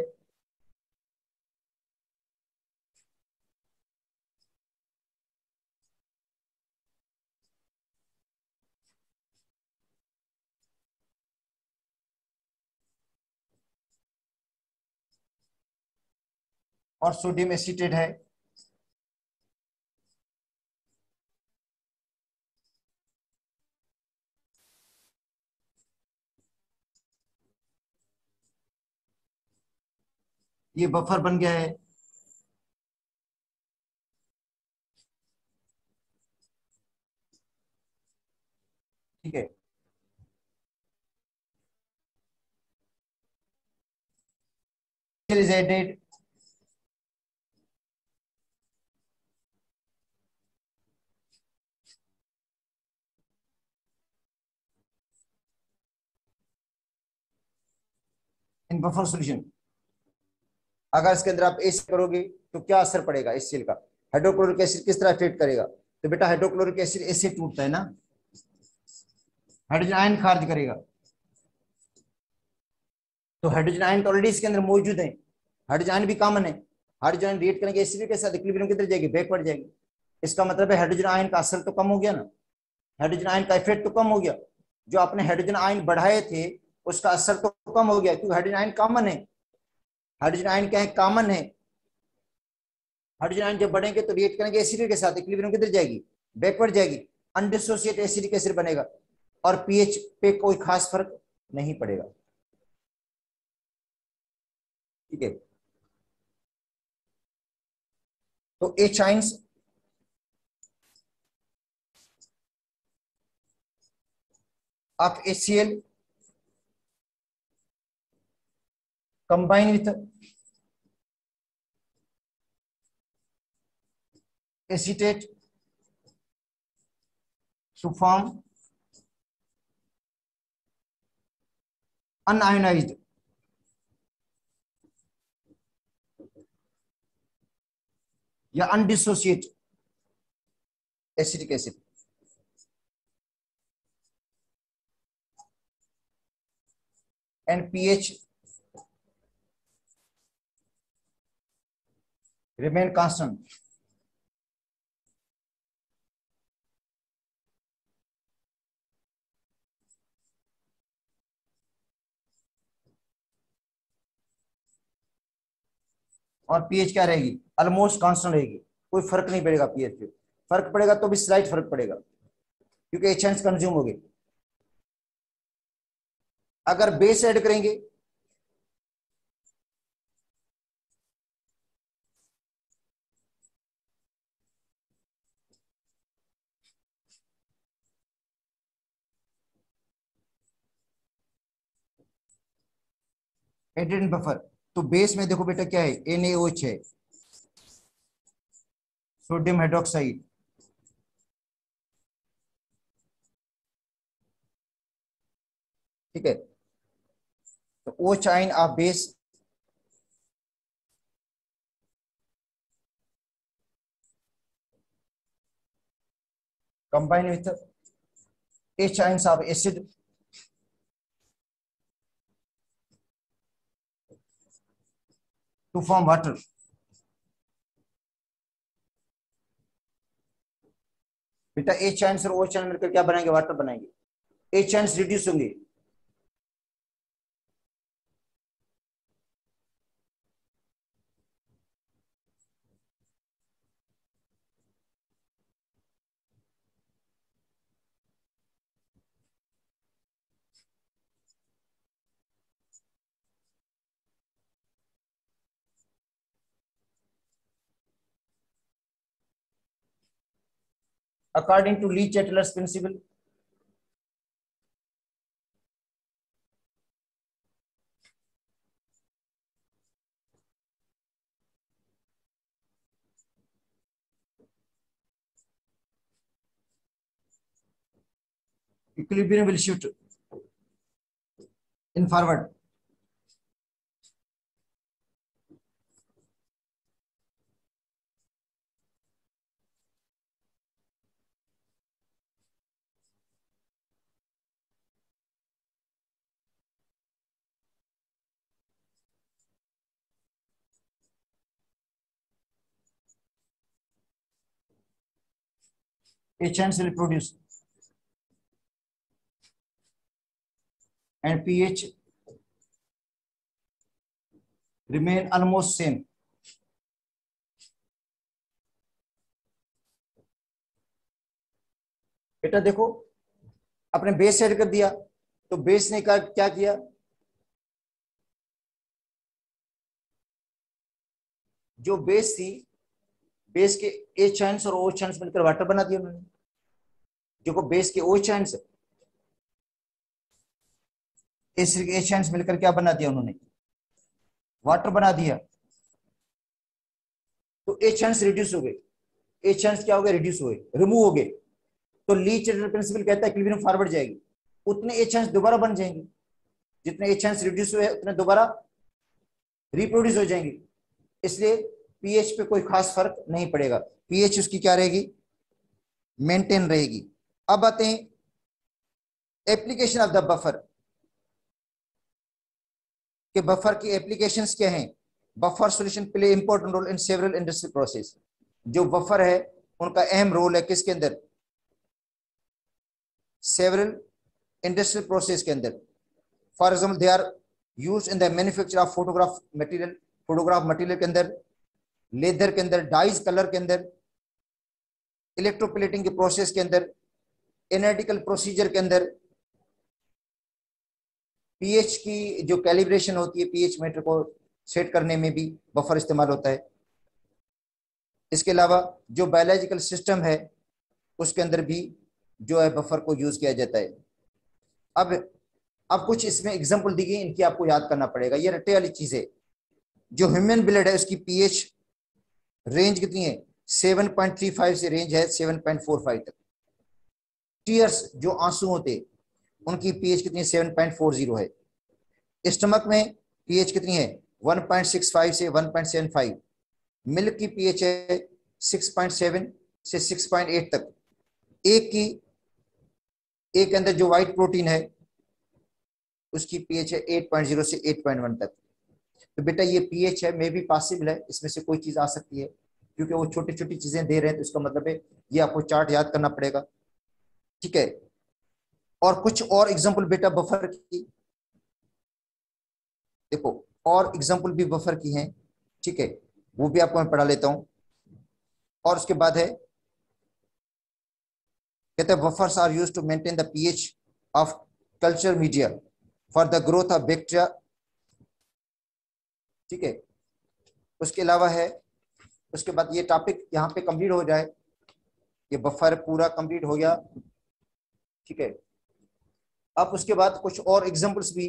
और सोडियम एसिटेट है, ये बफर बन गया है, ठीक है। Is added, in buffer solution, अगर इसके अंदर आप एसिड करोगे तो क्या असर पड़ेगा इस सेल का, हाइड्रोक्लोरिक एसिड किस तरह इफेक्ट करेगा, तो बेटा हाइड्रोक्लोरिक एसिड ऐसे टूटता है ना, हाइड्रोजन आयन खारिज करेगा, तो हाइड्रोजन आयन तो ऑलरेडी इसके अंदर मौजूद है, हाइड्रोजन आयन भी कॉमन है, हाइड्रोजन आयन रिएक्ट करेंगे एसिड के साथ, इक्विलिब्रियम किधर जाएगी, बैकवर्ड जाएगी। इसका मतलब है हाइड्रोजन आयन का असर तो कम हो गया ना, हाइड्रोजन आयन का इफेक्ट तो कम हो गया, जो आपने हाइड्रोजन आयन बढ़ाए थे उसका असर तो कम हो गया, क्योंकि हाइड्रोजन आयन कॉमन है, हाइड्रोजन आयन क्या है, कॉमन है। हाइड्रोजन आयन जब बढ़ेंगे तो रिएक्ट करेंगे एसिड के साथ, इक्विलिब्रियम किधर जाएगी, बैकवर्ड जाएगी, अनडिसोसिएट एसिडिक एसिड बनेगा, और पीएच पे कोई खास फर्क नहीं पड़ेगा, ठीक है। तो H ions of HCl combine with acetate to form unionized या undissociate acetic acid, and pH remain constant और पीएच क्या रहेगी, ऑलमोस्ट कांस्टेंट रहेगी, कोई फर्क नहीं पड़ेगा पीएच पे। फर्क पड़ेगा तो भी स्लाइट फर्क पड़ेगा, क्योंकि एचेंट्स कंज्यूम हो गए। अगर बेस ऐड करेंगे, एडेड इन बफर, तो बेस में देखो बेटा क्या है, NaOH है, सोडियम हाइड्रोक्साइड। ठीक है, तो OH आइन of base combine with H ions of acid to form water। बेटा H ions और OH ions मिलकर क्या बनाएंगे, वाटर बनाएंगे। H ions रिड्यूस होंगे, according to Le Chatelier's principle. Equilibrium will shift in forward। H ions will produce and pH remain almost same। बेटा देखो, अपने बेस ऐड कर दिया, तो बेस ने क्या किया, जो बेस थी, बेस के H आयंस और OH आयंस मिलकर वाटर बना दिया उन्होंने। देखो बेस के OH आयंस, एसिड के H आयंस मिलकर क्या बना दिया उन्होंने, वाटर बना दिया। तो H आयंस रिड्यूस हो गए, H आयंस क्या हो गए, रिड्यूस हो गए, रिमूव हो गए। तो ली चैटलर प्रिंसिपल कहता है इक्विलिब्रियम फॉरवर्ड जाएगी, उतने H आयंस दोबारा बन जाएंगे, जितने H आयंस रिड्यूस हुए उतने दोबारा रिप्रोड्यूस हो जाएंगे। इसलिए पीएच पे कोई खास फर्क नहीं पड़ेगा, पीएच उसकी क्या रहेगी, मेंटेन रहेगी। अब आते हैं एप्लीकेशन ऑफ द बफर, कि बफर की एप्लीकेशंस क्या हैं। Buffer solution play important role in several industrial process. जो बफर है उनका अहम रोल है किसके अंदर, सेवरल इंडस्ट्रियल प्रोसेस के अंदर। For example they are use in the manufacture of photograph material, photograph material के अंदर, लेदर के अंदर, डाइज कलर के अंदर, इलेक्ट्रोप्लेटिंग के प्रोसेस के अंदर, एनालिटिकल प्रोसीजर के अंदर, पीएच की जो कैलिब्रेशन होती है, पीएच मीटर को सेट करने में भी बफर इस्तेमाल होता है। इसके अलावा जो बायोलॉजिकल सिस्टम है उसके अंदर भी जो है बफर को यूज किया जाता है। अब कुछ इसमें एग्जांपल दी गई, इनकी आपको याद करना पड़ेगा, ये रट्टे वाली चीज है। जो ह्यूमन ब्लड है उसकी पीएच रेंज कितनी है, 7.35 से रेंज है 7.45 तक। टीयर्स जो आंसू होते उनकी पीएच कितनी है, 7.40 है। स्टमक में पीएच कितनी है, 1.65 से 1.75। मिल्क की पीएच है 6.7 से 6.8 तक। एक के अंदर जो व्हाइट प्रोटीन है उसकी पीएच है 8.0 से 8.1 तक। तो बेटा ये पीएच है, मे भी पॉसिबल है इसमें से कोई चीज आ सकती है, क्योंकि वो छोटी छोटी चीजें दे रहे हैं, तो इसका मतलब है ये आपको चार्ट याद करना पड़ेगा। ठीक है, और कुछ और एग्जांपल बेटा बफर की देखो, और एग्जांपल भी बफर की हैं। ठीक है, वो भी आपको मैं पढ़ा लेता हूं। और उसके बाद है, कहते हैं buffers are used to maintain the pH of culture media for the growth of bacteria. ठीक है, उसके अलावा है, उसके बाद ये टॉपिक यहाँ पे कंप्लीट हो जाए, ये बफर पूरा कंप्लीट हो गया। ठीक है, अब उसके बाद कुछ और एग्जांपल्स भी।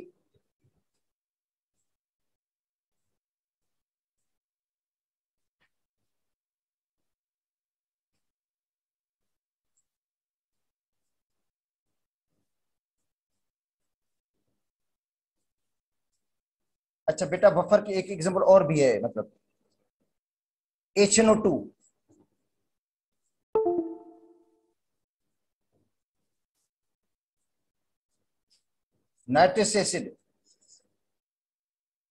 अच्छा बेटा, बफर की एक एग्जांपल और भी है, मतलब HNO2, nitrous acid,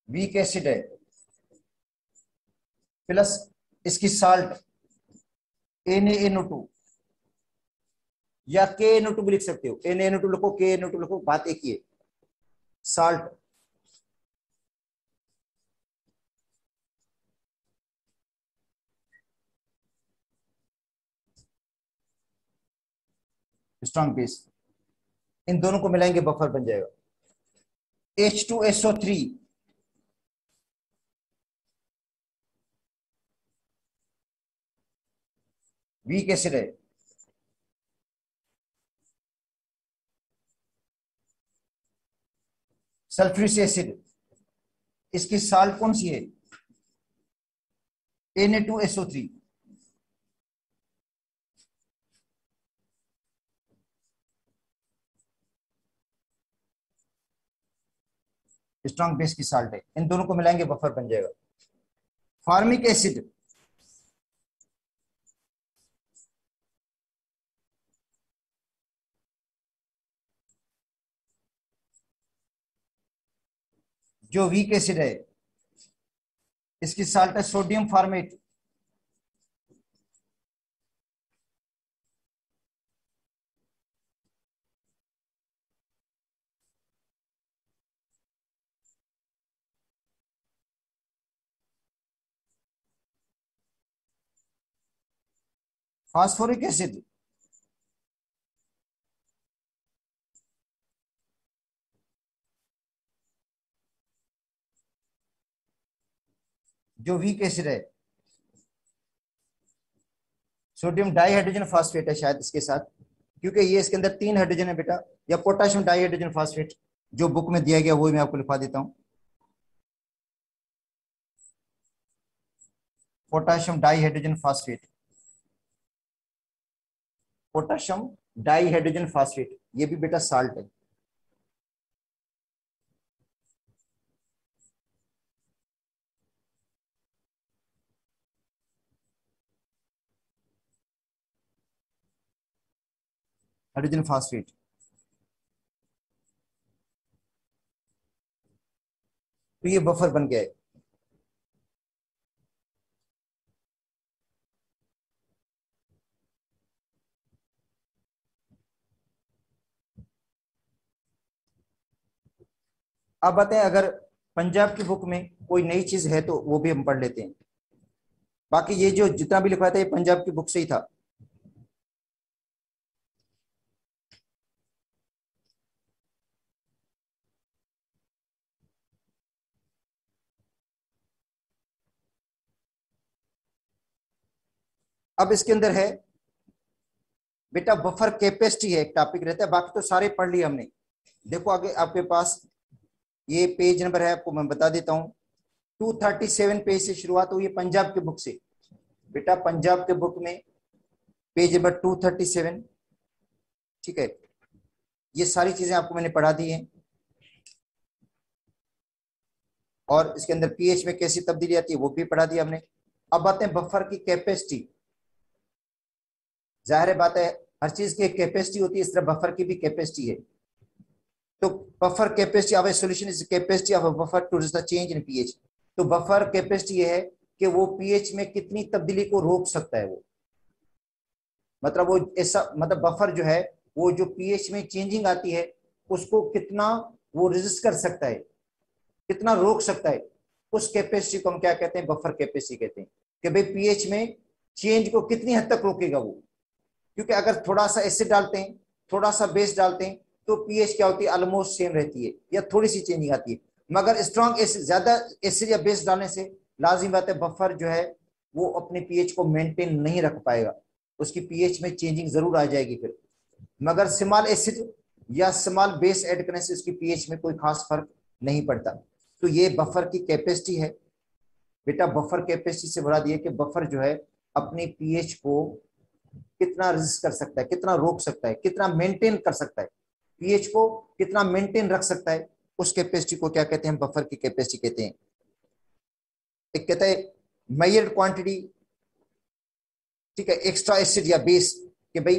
weak acid है, प्लस इसकी साल्ट NaNO2 या KNO2 भी लिख सकते हो। NaNO2 लिखो, KNO2 लिखो, बात एक ही है, साल्ट। स्ट्रॉन्ग बेस, इन दोनों को मिलाएंगे बफर बन जाएगा। H2SO3, वीक एसिड है, सल्फ्यूरिक एसिड, इसकी साल्ट कौन सी है? Na2SO3। स्ट्रॉन्ग बेस की साल्ट है, इन दोनों को मिलाएंगे बफर बन जाएगा। फार्मिक एसिड, जो वीक एसिड है, इसकी साल्ट है सोडियम फार्मेट। फास्फोरिक एसिड, जो वीक एसिड है, सोडियम डाइहाइड्रोजन फास्फेट है शायद इसके साथ, क्योंकि ये इसके अंदर 3 हाइड्रोजन है बेटा, या पोटेशियम डाइहाइड्रोजन फास्फेट, जो बुक में दिया गया वही मैं आपको लिखवा देता हूँ। Potassium dihydrogen phosphate, potassium dihydrogen phosphate, ये भी बेटा साल्ट है। हाइड्रोजन फास्फेट, तो ये बफर बन गया है। अब बताएं, अगर पंजाब की बुक में कोई नई चीज है तो वो भी हम पढ़ लेते हैं। बाकी ये जो जितना भी लिखवाया था ये पंजाब की बुक से ही था। अब इसके अंदर है बेटा बफर कैपेसिटी है, एक टॉपिक रहता है, बाकी तो सारे पढ़ लिए हमने। देखो आगे आपके पास ये पेज नंबर है, आपको मैं बता देता हूँ। 237 पेज से शुरुआत हुई है पंजाब के बुक से। बेटा पंजाब के बुक में पेज नंबर 237। ठीक है, ये सारी चीजें आपको मैंने पढ़ा दी हैं। और इसके अंदर पीएच में कैसी तब्दीली आती है वो भी पढ़ा दिया हमने। अब बात है बफर की कैपेसिटी। जाहिर बात है, हर चीज की एक कैपेसिटी होती है, इस तरह बफर की भी कैपेसिटी है। तो buffer capacity of a solution is capacity of a buffer to the change in pH. तो बफर कैपेसिटी ये है कि वो पीएच में कितनी तब्दीली को रोक सकता है। वो मतलब वो ऐसा, मतलब बफर जो है वो जो पीएच में चेंजिंग आती है उसको कितना वो रेजिस्ट कर सकता है, कितना रोक सकता है। उस कैपेसिटी को हम क्या कहते हैं, बफर कैपेसिटी कहते हैं। कि भाई पीएच में चेंज को कितनी हद तक रोकेगा वो, क्योंकि अगर थोड़ा सा एसिड डालते हैं, थोड़ा सा बेस डालते हैं, तो पीएच क्या होती है, ऑलमोस्ट सेम रहती है या थोड़ी सी चेंजिंग आती है। मगर स्ट्रॉन्ग एसिड, ज्यादा एसिड या बेस डालने से लाजिम बात है बफर जो है वो अपने पीएच को मेंटेन नहीं रख पाएगा, उसकी पीएच में चेंजिंग जरूर आ जाएगी फिर। मगर स्मॉल एसिड या स्मॉल बेस ऐड करने से उसकी पीएच में कोई खास फर्क नहीं पड़ता। तो ये बफर की कैपेसिटी है बेटा। बफर कैपेसिटी से मुराद ये कि बफर जो है अपनी पीएच को कितना रेजिस्ट कर सकता है, कितना रोक सकता है, कितना मेंटेन कर सकता है, पीएच को कितना मेंटेन रख सकता है, उस कैपेसिटी को क्या कहते हैं, बफर की कैपेसिटी कहते हैं। एक कहता है मेजर्ड क्वांटिटी, ठीक है, एक्स्ट्रा एसिड या बेस, कि भाई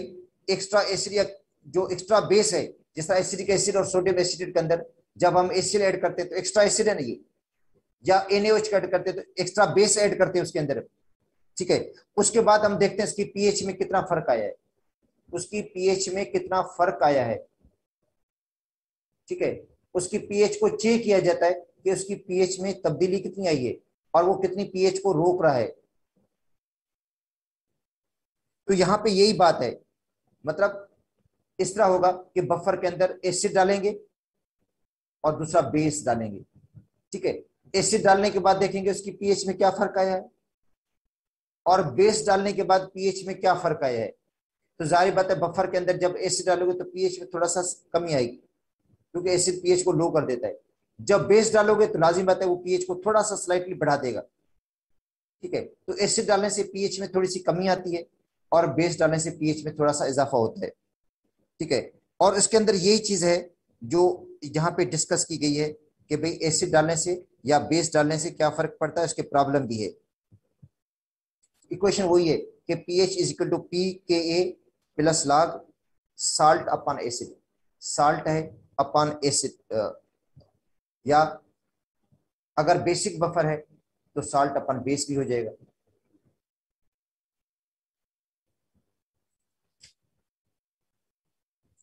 एक्स्ट्रा एसिड या जो एक्स्ट्रा बेस है, जिस तरह एसिडिक एसिड और सोडियम एसिड के अंदर जब हम एसिड ऐड करते हैं तो एक्स्ट्रा एसिड है ना ये, या NaOH ऐड करते हैं तो एक्स्ट्रा बेस ऐड करते हैं उसके अंदर, ठीक है। उसके बाद हम देखते हैं इसकी पीएच में कितना फर्क आया है, उसकी पीएच में कितना फर्क आया है, ठीक है। उसकी पीएच को चेक किया जाता है कि उसकी पीएच में तब्दीली कितनी आई है और वो कितनी पीएच को रोक रहा है। तो यहां पे यही बात है, मतलब इस तरह होगा कि बफर के अंदर एसिड डालेंगे और दूसरा बेस डालेंगे, ठीक है। एसिड डालने के बाद देखेंगे उसकी पीएच में क्या फर्क आया है, और बेस डालने के बाद पीएच में क्या फर्क आया है। तो जाहिर बात है बफर के अंदर जब एसिड डालोगे तो पीएच में थोड़ा सा कमी आएगी, क्योंकि एसिड पीएच को लो कर देता है। जब बेस डालोगे तो लाजिम बात है वो पीएच को थोड़ा सा स्लाइटली बढ़ा देगा, ठीक है। तो एसिड डालने से पीएच में थोड़ी सी कमी आती है और बेस डालने से पीएच में थोड़ा सा इजाफा होता है, ठीक है। और इसके अंदर यही चीज है जो यहाँ पे डिस्कस की गई है कि भाई एसिड डालने से या बेस डालने से क्या फर्क पड़ता है, उसके प्रॉब्लम भी है। इक्वेशन वही है कि pH is equal to p K a plus log salt upon acid, salt है अपॉन एसिड, या अगर बेसिक बफर है तो साल्ट अपॉन बेस भी हो जाएगा।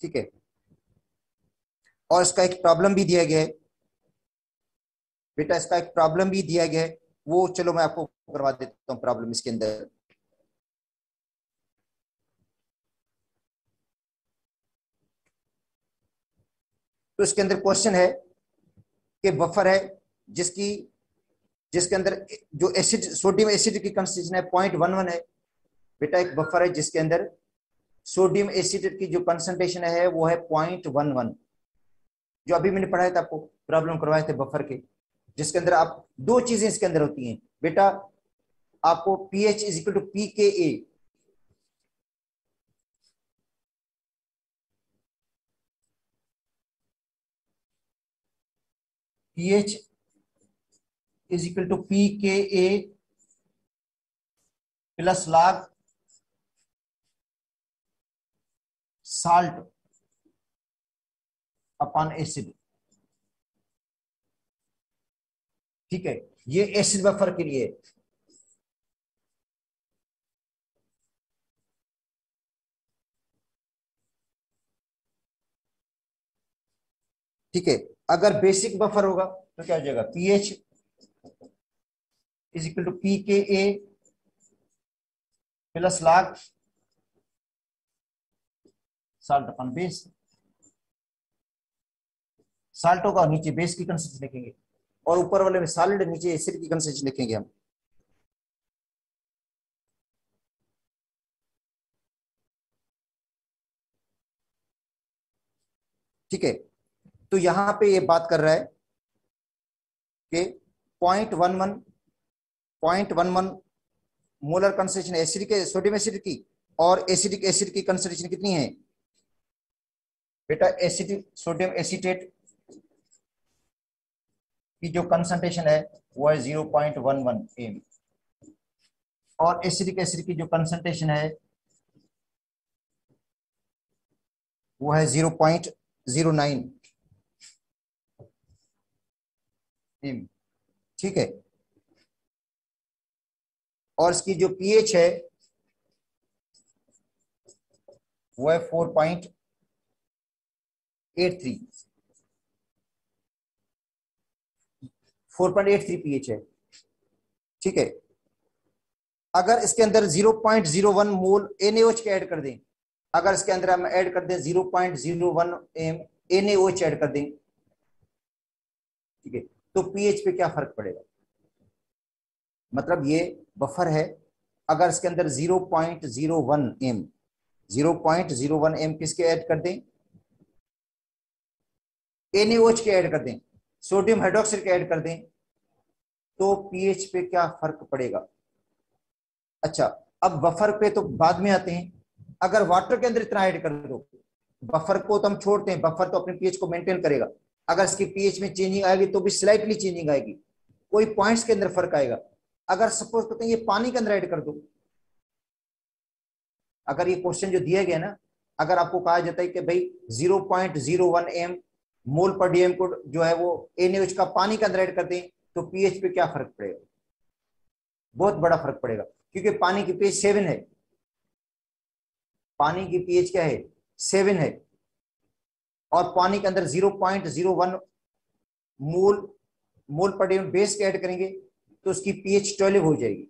ठीक है, और इसका एक प्रॉब्लम भी दिया गया है बेटा, इसका एक प्रॉब्लम भी दिया गया है, वो चलो मैं आपको करवा देता हूँ प्रॉब्लम इसके अंदर। तो इसके अंदर क्वेश्चन है कि बफर है जिसकी जिसके अंदर जो एसिड, सोडियम एसिड की कंसंट्रेशन है 0.11 है बेटा। एक बफर है जिसके अंदर सोडियम एसिड की जो कंसंट्रेशन है वो है 0.11, जो अभी मैंने पढ़ाया था आपको, प्रॉब्लम करवाए थे बफर के, जिसके अंदर आप दो चीजें इसके अंदर होती हैं बेटा। आपको pH is equal to p K a, pH is equal to p K a plus log salt upon acid, ठीक है। ये एसिड बफर के लिए, ठीक है। अगर बेसिक बफर होगा तो क्या हो जाएगा, pH is equal to p K a plus log salt upon base, salt होगा नीचे बेस की कंसिस्टेंसी लिखेंगे और ऊपर वाले में सॉलिड, नीचे एसिड की कंसिस्टेंसी लिखेंगे हम, ठीक है। तो यहां पे ये बात कर रहा है कि 0.11 0.11 मोलर कंसंट्रेशन एसिड के, सोडियम एसिड की, और एसिडिक एसिड की कंसंट्रेशन कितनी है बेटा, एसिड सोडियम एसिटेट की जो कंसंट्रेशन है वो है 0.11 एम, और एसिडिक एसिड की जो कंसंट्रेशन है वो है 0.09 एम, ठीक है। और इसकी जो पीएच है वो है 4.83, 4.83 pH है, ठीक है। अगर इसके अंदर 0.01 मोल NaOH के ऐड कर दें, अगर इसके अंदर हम ऐड कर दें 0.01 NaOH ऐड कर दें, ठीक है, तो पीएच पे क्या फर्क पड़ेगा? मतलब ये बफर है, अगर इसके अंदर 0.01 m किसके ऐड कर दें? NaOH के ऐड कर दें, सोडियम हाइड्रोक्साइड के ऐड कर दें, तो पीएच पे क्या फर्क पड़ेगा? अच्छा, अब बफर पे तो बाद में आते हैं। अगर वाटर के अंदर इतना ऐड कर दो, बफर को तो हम छोड़ते हैं, बफर तो अपने पीएच को मेंटेन करेगा, अगर इसकी पीएच में चेंजिंग आएगी तो भी स्लाइटली चेंजिंग आएगी, कोई पॉइंट्स के अंदर फर्क आएगा। अगर सपोज करते हैं ये पानी के अंदर ऐड कर दो, अगर ये क्वेश्चन जो दिया गया ना, अगर आपको कहा जाता है कि भाई 0.01 m मोल पर डीएम को जो है वो NaOH का पानी के अंदर ऐड कर दें, तो पीएच पे क्या फर्क पड़ेगा? बहुत बड़ा फर्क पड़ेगा, क्योंकि पानी की पीएच 7 है, पानी की पीएच क्या है? 7 है, और पानी के अंदर 0.01 मोल पर डीएम बेस के ऐड करेंगे तो उसकी पीएच 12 हो जाएगी।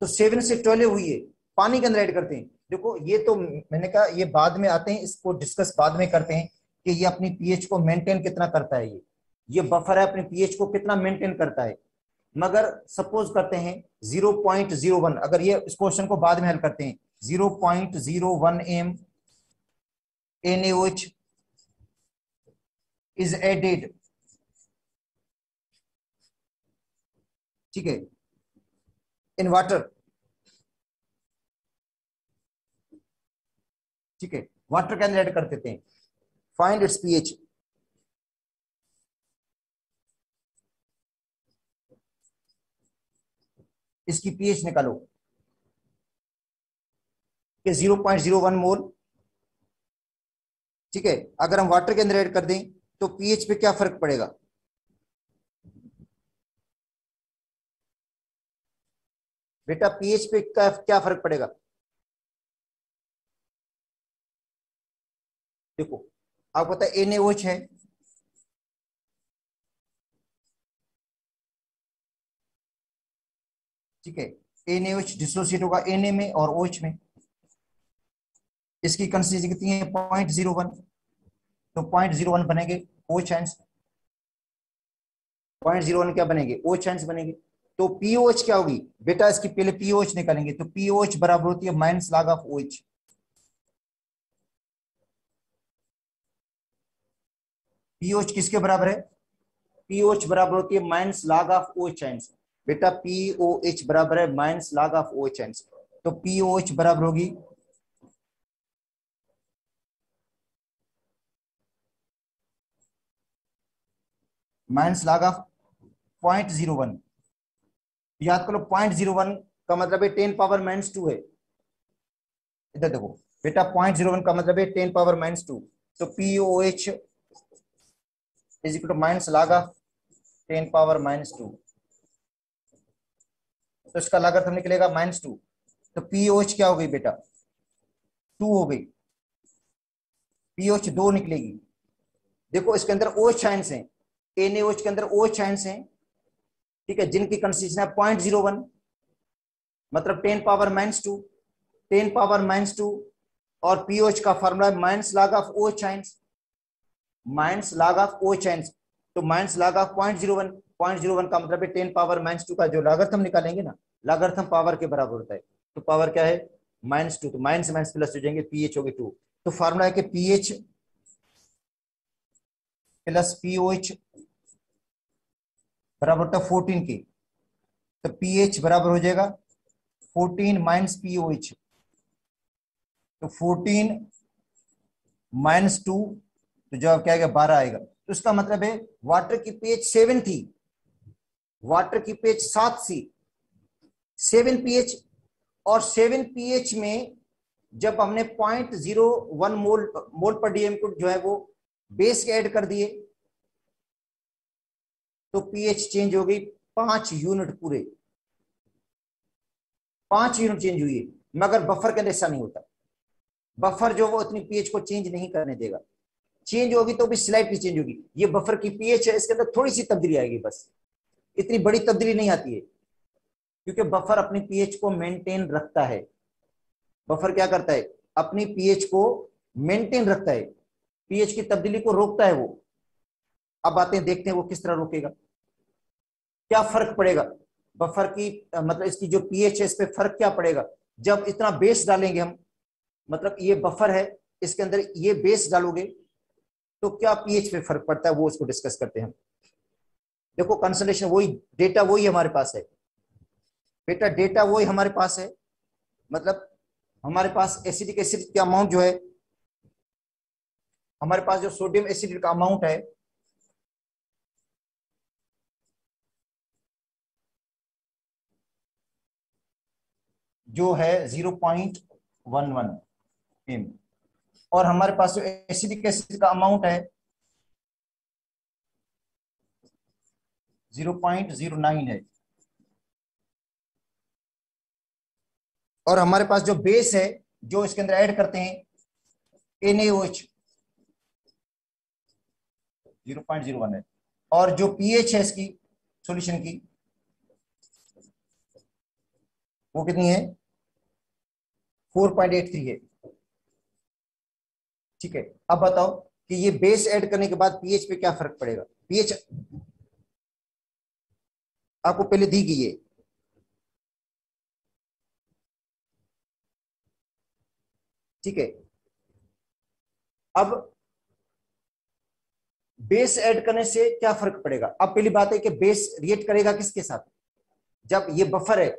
तो 7 से 12 हुई है, पानी के अंदर ऐड करते हैं। देखो ये तो मैंने कहा ये बाद में आते हैं, इसको डिस्कस बाद में करते हैं कि ये अपनी पीएच को मेंटेन कितना करता है, ये बफर है अपने पीएच को कितना मेंटेन करता है। मगर सपोज करते हैं 0.01, अगर ये इस क्वेश्चन को बाद में हल करते हैं, 0.01 m NaOH is added, ठीक है, इन वाटर, ठीक है, वाटर के अंदर ऐड कर देते हैं, फाइंड इट्स पीएच। इसकी पीएच निकालो कि 0.01 मोल, ठीक है। अगर हम वाटर के अंदर ऐड कर दें तो पीएच पे क्या फर्क पड़ेगा? बेटा पीएच पे क्या फर्क पड़ेगा? देखो आपको पता है NaOH है, ठीक है, NaOH डिसोसिएट होगा Na में और OH में, इसकी कंसिस्टेंसी कितनी है? 0.01, तो 0.01 बनेंगे OH आयंस, 0.01 क्या बनेंगे? OH आयंस बनेंगे। तो POH क्या होगी बेटा? इसकी पहले POH निकालेंगे, तो POH बराबर होती है minus log of OH। POH किसके बराबर है? POH बराबर होती है minus log of OH ions. बेटा POH बराबर है minus log of OH ions, तो POH बराबर होगी माइनस लॉग ऑफ 0.01। याद करो 0.01 का मतलब है 10⁻⁻2 है। इधर देखो बेटा 0.01 का मतलब है 10⁻⁻2, तो POH is equal to minus log of 10⁻⁻2, तो इसका लॉगरिथम निकलेगा -2, तो POH क्या हो गई बेटा? 2 हो गई, POH 2 निकलेगी। देखो इसके अंदर OH आयंस हैं, NaOH के अंदर OH आयंस हैं, ठीक है, जिनकी कंसिस्टेंसी है 0.01, मतलब 10⁻⁻2, 10⁻⁻2, और POH का फॉर्मूला है minus log of OH ions, minus log of OH ions, तो माइनस लॉग ऑफ 0.01 का मतलब है 10⁻⁻2 का जो लॉगरिथम निकालेंगे ना, लॉगरिथम पावर के बराबर होता है, तो पावर क्या है? -2, तो माइनस से माइनस प्लस हो जाएंगे, पीएच हो गई 2, तो फॉर्मूला है कि पीएच प्लस POH बराबर होता है 14 के, तो पीएच बराबर हो जाएगा 14 माइनस POH, तो 14 -2, तो जवाब क्या आएगा? 12 आएगा। तो इसका मतलब है वाटर की पीएच 7 थी, वाटर की पीएच 7 थी, 7 पीएच, और 7 पीएच में जब हमने 0.01 मोल पर डीएम को जो है वो बेस के ऐड कर दिए, तो पीएच चेंज हो गई 5 यूनिट, पूरे 5 यूनिट चेंज हुई है। मगर बफर के अंदर ऐसा नहीं होता, बफर जो वो इतनी पीएच को चेंज नहीं करने देगा, चेंज होगी तो भी स्लाइटली चेंज होगी। ये बफर की पीएच है, इसके अंदर थोड़ी सी तब्दीली आएगी बस, इतनी बड़ी तब्दीली नहीं आती है, क्योंकि बफर अपनी पीएच को मेंटेन रखता है। बफर क्या करता है, अपनी पीएच को मेंटेन रखता है, पीएच की तब्दीली को रोकता है वो। अब आते हैं, देखते हैं वो किस तरह रोकेगा, क्या फर्क पड़ेगा बफर की, मतलब इसकी जो पीएच है इस पे फर्क क्या पड़ेगा जब इतना बेस डालेंगे हम। मतलब ये बफर है, इसके अंदर ये बेस डालोगे तो क्या पीएच पे फर्क पड़ता है, वो उसको डिस्कस करते हैं हम। देखो कंसंट्रेशन वही, डेटा वही हमारे पास है बेटा, डेटा वही हमारे पास है। मतलब हमारे पास एसिडिक एसिड का अमाउंट जो है, हमारे पास जो सोडियम एसिड का अमाउंट है जो है 0.11 एम, और हमारे पास जो एसिडिक एसिड का अमाउंट है 0.09 है, और हमारे पास जो बेस है जो इसके अंदर ऐड करते हैं NaOH 0.01 है, और जो पीएच है इसकी सॉल्यूशन की वो कितनी है 4.83 है। ठीक है, अब बताओ कि ये बेस ऐड करने के बाद पीएच पे क्या फर्क पड़ेगा। पीएच आपको पहले दी गई है, ठीक है। अब बेस ऐड करने से क्या फर्क पड़ेगा, अब पहली बात है कि बेस रिएक्ट करेगा किसके साथ, जब ये बफर है,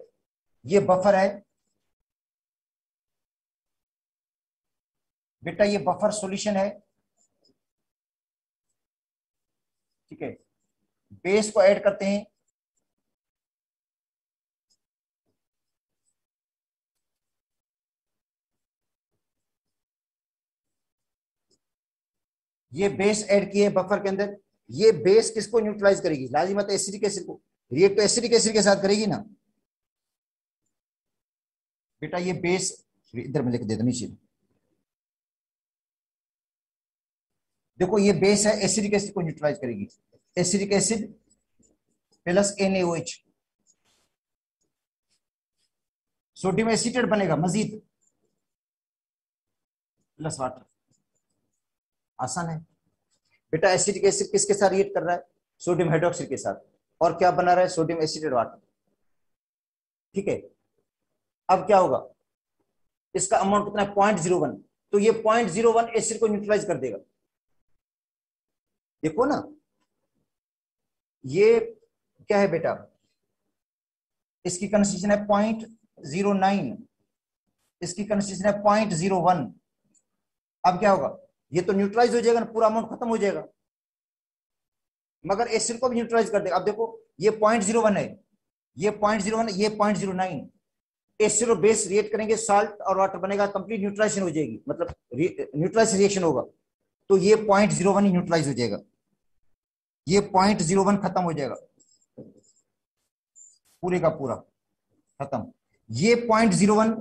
ये बफर है बेटा, ये बफर सॉल्यूशन है, ठीक है। बेस को ऐड करते हैं, ये बेस ऐड किए बफर के अंदर, ये बेस किसको न्यूट्रलाइज करेगी, लाजिमत एसिडिक एसिड को, रिएक्ट तो एसिडिक एसिड के साथ करेगी ना बेटा। ये बेस इधर में लिख देता नीचे, देखो ये बेस है, एसिडिक एसिड को न्यूट्रलाइज करेगी, acidic acid plus NaOH, sodium acetate बनेगा मजीद प्लस वाटर, आसान है बेटा। एसिडिक एसिड किसके साथ रिएक्ट कर रहा है, सोडियम हाइड्रोक्साइड के साथ, और क्या बना रहा है सोडियम एसीटेट वाटर, ठीक है। अब क्या होगा, इसका अमाउंट कितना है 0.01, तो ये 0.01 एसिड को न्यूट्रलाइज कर देगा। देखो ना, ये क्या है बेटा, इसकी कंसिस्टेंसी है 0.09, इसकी कंसिस्टेंसी है 0.01। अब क्या होगा, ये तो न्यूट्रलाइज हो जाएगा ना, पूरा अमाउंट खत्म हो जाएगा, मगर एसिड को भी न्यूट्रलाइज कर देगा। अब देखो ये 0.01 है, ये 0.01, ये 0.09, एसिड और बेस रिएक्ट करेंगे, साल्ट और वाटर बनेगा, कंप्लीट न्यूट्रलाइजेशन हो जाएगी, मतलब न्यूट्रलाइज रिएक्शन होगा, तो ये 0.01 ही न्यूट्रलाइज हो जाएगा, ये 0.01 खत्म हो जाएगा, पूरे का पूरा खत्म, ये 0.01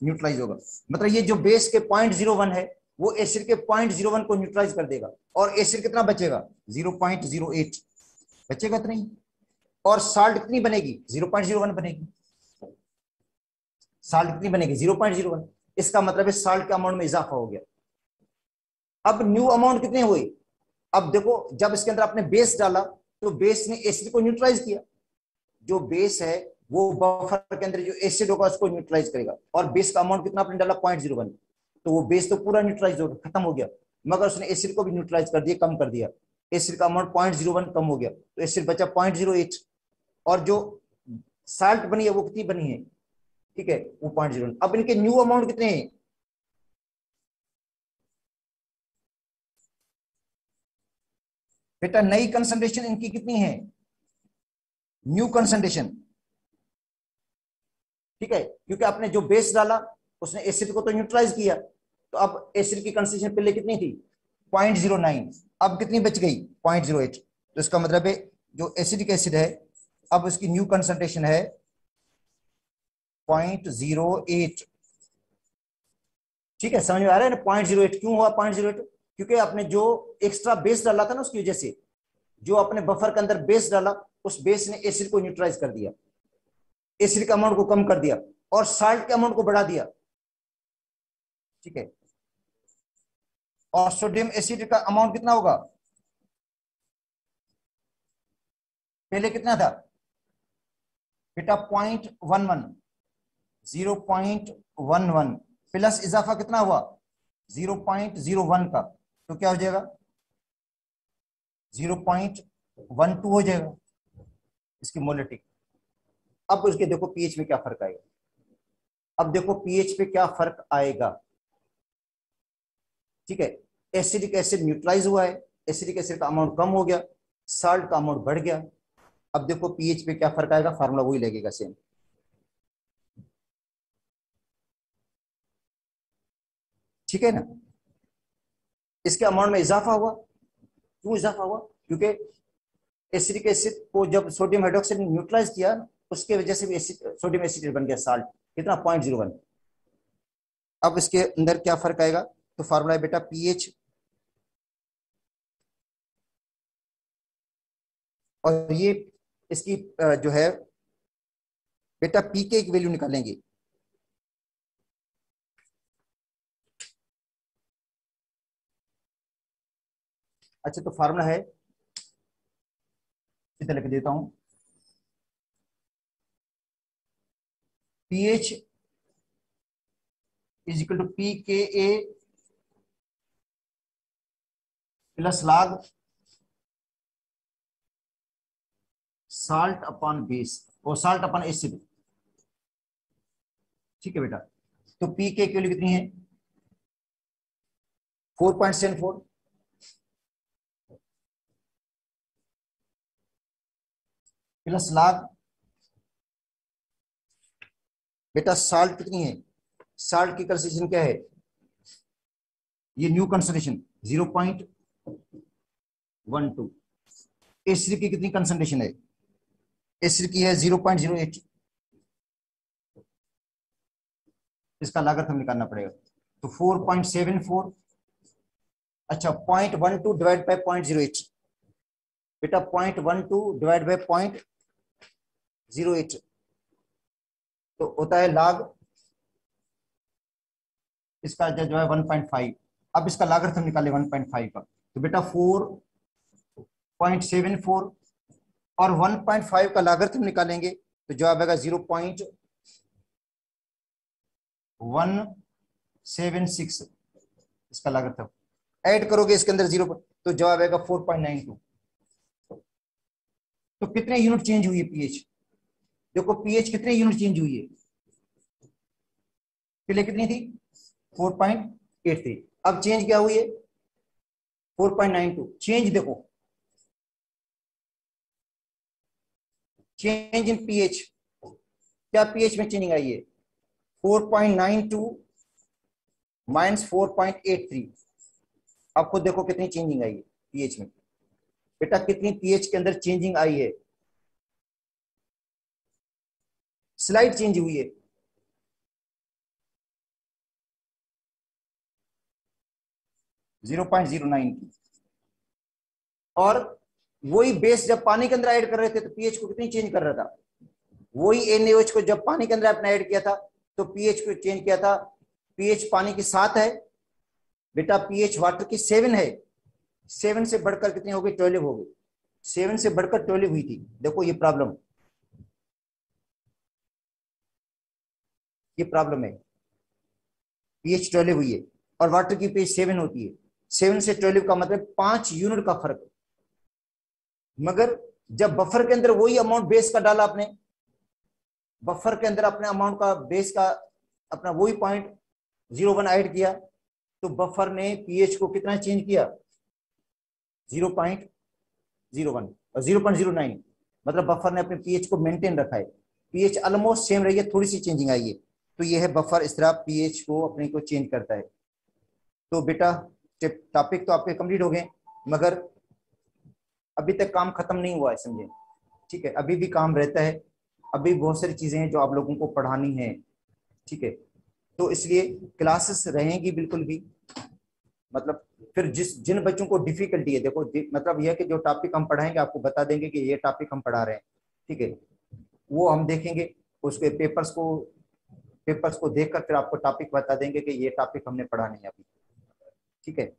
न्यूट्रलाइज होगा। मतलब ये जो बेस के 0.01 है वो एसिड के 0.01 को न्यूट्रलाइज कर देगा, और एसिड कितना बचेगा 0.08 बचेगा तो नहीं, और साल्ट कितनी बनेगी 0.01 बनेगी, साल्ट कितनी बनेगी 0.01, इसका मतलब है साल्ट के अमाउंट में इजाफा हो गया। अब न्यू अमाउंट कितने हुए, अब देखो जब इसके अंदर आपने बेस डाला तो बेस ने एसिड को न्यूट्रलाइज किया, जो बेस है वो बफर के अंदर जो एसिड होगा उसको न्यूट्रलाइज करेगा, और बेस का अमाउंट कितना आपने डाला 0.01, तो वो बेस तो पूरा न्यूट्रलाइज हो गया, खत्म हो गया, मगर उसने एसिड को भी न्यूट्रलाइज कर दिया, कम कर दिया, एसिड का अमाउंट 0.01 कम हो गया, तो एसिड बचा 0.08, और जो साल्ट बनी है वो कितनी बनी है, ठीक है, वो 0.01। अब इनके न्यू अमाउंट कितने हैं, बेटा नई कंसंट्रेशन इनकी कितनी है, न्यू कंसंट्रेशन, ठीक है, क्योंकि आपने जो बेस डाला उसने एसिड को तो न्यूट्रलाइज किया, तो अब एसिड की कंसंट्रेशन पहले कितनी थी 0.09, अब कितनी बच गई 0.08, तो इसका मतलब है जो एसिडिक एसिड है अब उसकी न्यू कंसंट्रेशन है 0.08, ठीक है, समझ में आ रहा है ना 0.08 क्यों हुआ 0.08, क्योंकि आपने जो एक्स्ट्रा बेस डाला था ना, उसकी वजह से जो आपने बफर के अंदर बेस डाला, उस बेस ने एसिड को न्यूट्रलाइज कर दिया, एसिड के अमाउंट को कम कर दिया और साल्ट के अमाउंट को बढ़ा दिया। ठीक है, और सोडियम एसिड का अमाउंट कितना होगा, पहले कितना था बेटा 0.11, 0.11 प्लस इजाफा कितना हुआ 0.01 का, तो क्या हो जाएगा 0.12 हो जाएगा इसकी मोलेटिक। अब उसके देखो पीएच में क्या फर्क आएगा, अब देखो पीएच पे क्या फर्क आएगा। ठीक है, एसिडिक एसिड न्यूट्रलाइज हुआ है, एसिडिक एसिड का अमाउंट कम हो गया, साल्ट का अमाउंट बढ़ गया। अब देखो पीएच पे क्या फर्क आएगा, फार्मूला वही लगेगा सेम। ठीक है ना, इसके अमाउंट में इजाफा हुआ, क्यों इजाफा हुआ, क्योंकि एसिडिक एसिड को जब सोडियम हाइड्रोक्साइड ने न्यूट्रलाइज किया, उसके वजह से भी एसिड सोडियम एसिड बन गया साल्ट, कितना 0.01। अब इसके अंदर क्या फर्क आएगा, तो फार्मूला है बेटा पीएच, और ये इसकी जो है बेटा पीके की वैल्यू निकालेंगे। अच्छा, तो फार्मूला है, इधर लिख देता हूं, pH is equal to p K a plus log salt upon base और साल्ट अपॉन एसिड। ठीक है बेटा, तो पी के वैल्यू कितनी है 4.74 प्लस लॉग बेटा साल्ट कितनी है, साल्ट की कंसंट्रेशन क्या है, ये न्यू कंसंट्रेशन 0.12। एसिड की कितनी कंसंट्रेशन है, एसिड की है 0.08, इसका लागत हम निकालना पड़ेगा, तो 4.74, अच्छा 0.12 डिवाइड बाय 0.08 बेटा 0.12 डिवाइड बाय 0.08 तो होता है लॉग इसका जो है 1.5। अब इसका लागत हम निकाले 1.5 का, तो बेटा 4.74 और 1.5 का लागत हम निकालेंगे तो जवाब आएगा 0.176, इसका लागत है। ऐड करोगे इसके अंदर 0 तो जवाब आएगा 4.92। तो कितने यूनिट चेंज हुई है पीएच, देखो पीएच कितने यूनिट चेंज हुई है, पहले कितनी थी 4.8 थी, अब चेंज क्या हुई है 4.92। चेंज देखो, चेंज इन पीएच, क्या पीएच में चेंजिंग आई है 4.92 माइनस 4.83। अब खुद देखो कितनी चेंजिंग आई है पीएच में, बेटा कितनी पीएच के अंदर चेंजिंग आई है, स्लाइड चेंज हुई है। जीरो 0.09 की, और वही बेस जब पानी के अंदर ऐड कर रहे थे तो पीएच को कितनी चेंज कर रहा था, वही NaOH को जब पानी के अंदर आपने ऐड किया था तो पीएच को चेंज किया था। पीएच पानी की 7 है बेटा, पीएच वाटर की 7 है, 7 से बढ़कर कितनी हो गई 12 हो गई, 7 से बढ़कर 12 हुई थी। देखो ये प्रॉब्लम है, पीएच 12 हुई है और वाटर की पीएच 7 होती है, 7 से 12 का मतलब 5 यूनिट का फर्क। मगर जब बफर के अंदर वही अमाउंट बेस का डाला आपने, बफर के अंदर अपने अमाउंट का बेस का अपना वही 0.01 ऐड किया तो बफर ने पीएच को कितना चेंज किया 0.01 और 0.09, मतलब बफर ने अपने पीएच को मेंटेन रखा है, पीएच ऑलमोस्ट सेम रही है, थोड़ी सी चेंजिंग आई है। तो ये है बफर, इस तरह पीएच को अपने को चेंज करता है। तो बेटा टॉपिक तो आपके कंप्लीट हो गए, मगर अभी तक काम खत्म नहीं हुआ है, समझे। ठीक है, अभी भी काम रहता है, अभी बहुत सारी चीजें हैं जो आप लोगों को पढ़ानी है। ठीक है, तो इसलिए क्लासेस रहेंगी बिल्कुल भी, मतलब फिर जिन बच्चों को डिफिकल्टी है, देखो मतलब यह कि जो टॉपिक हम पढ़ाएंगे आपको बता देंगे कि ये टॉपिक हम पढ़ा रहे हैं, ठीक है, वो हम देखेंगे, उसके पेपर्स को देखकर फिर आपको टॉपिक बता देंगे कि ये टॉपिक हमने पढ़ा नहीं अभी, ठीक है।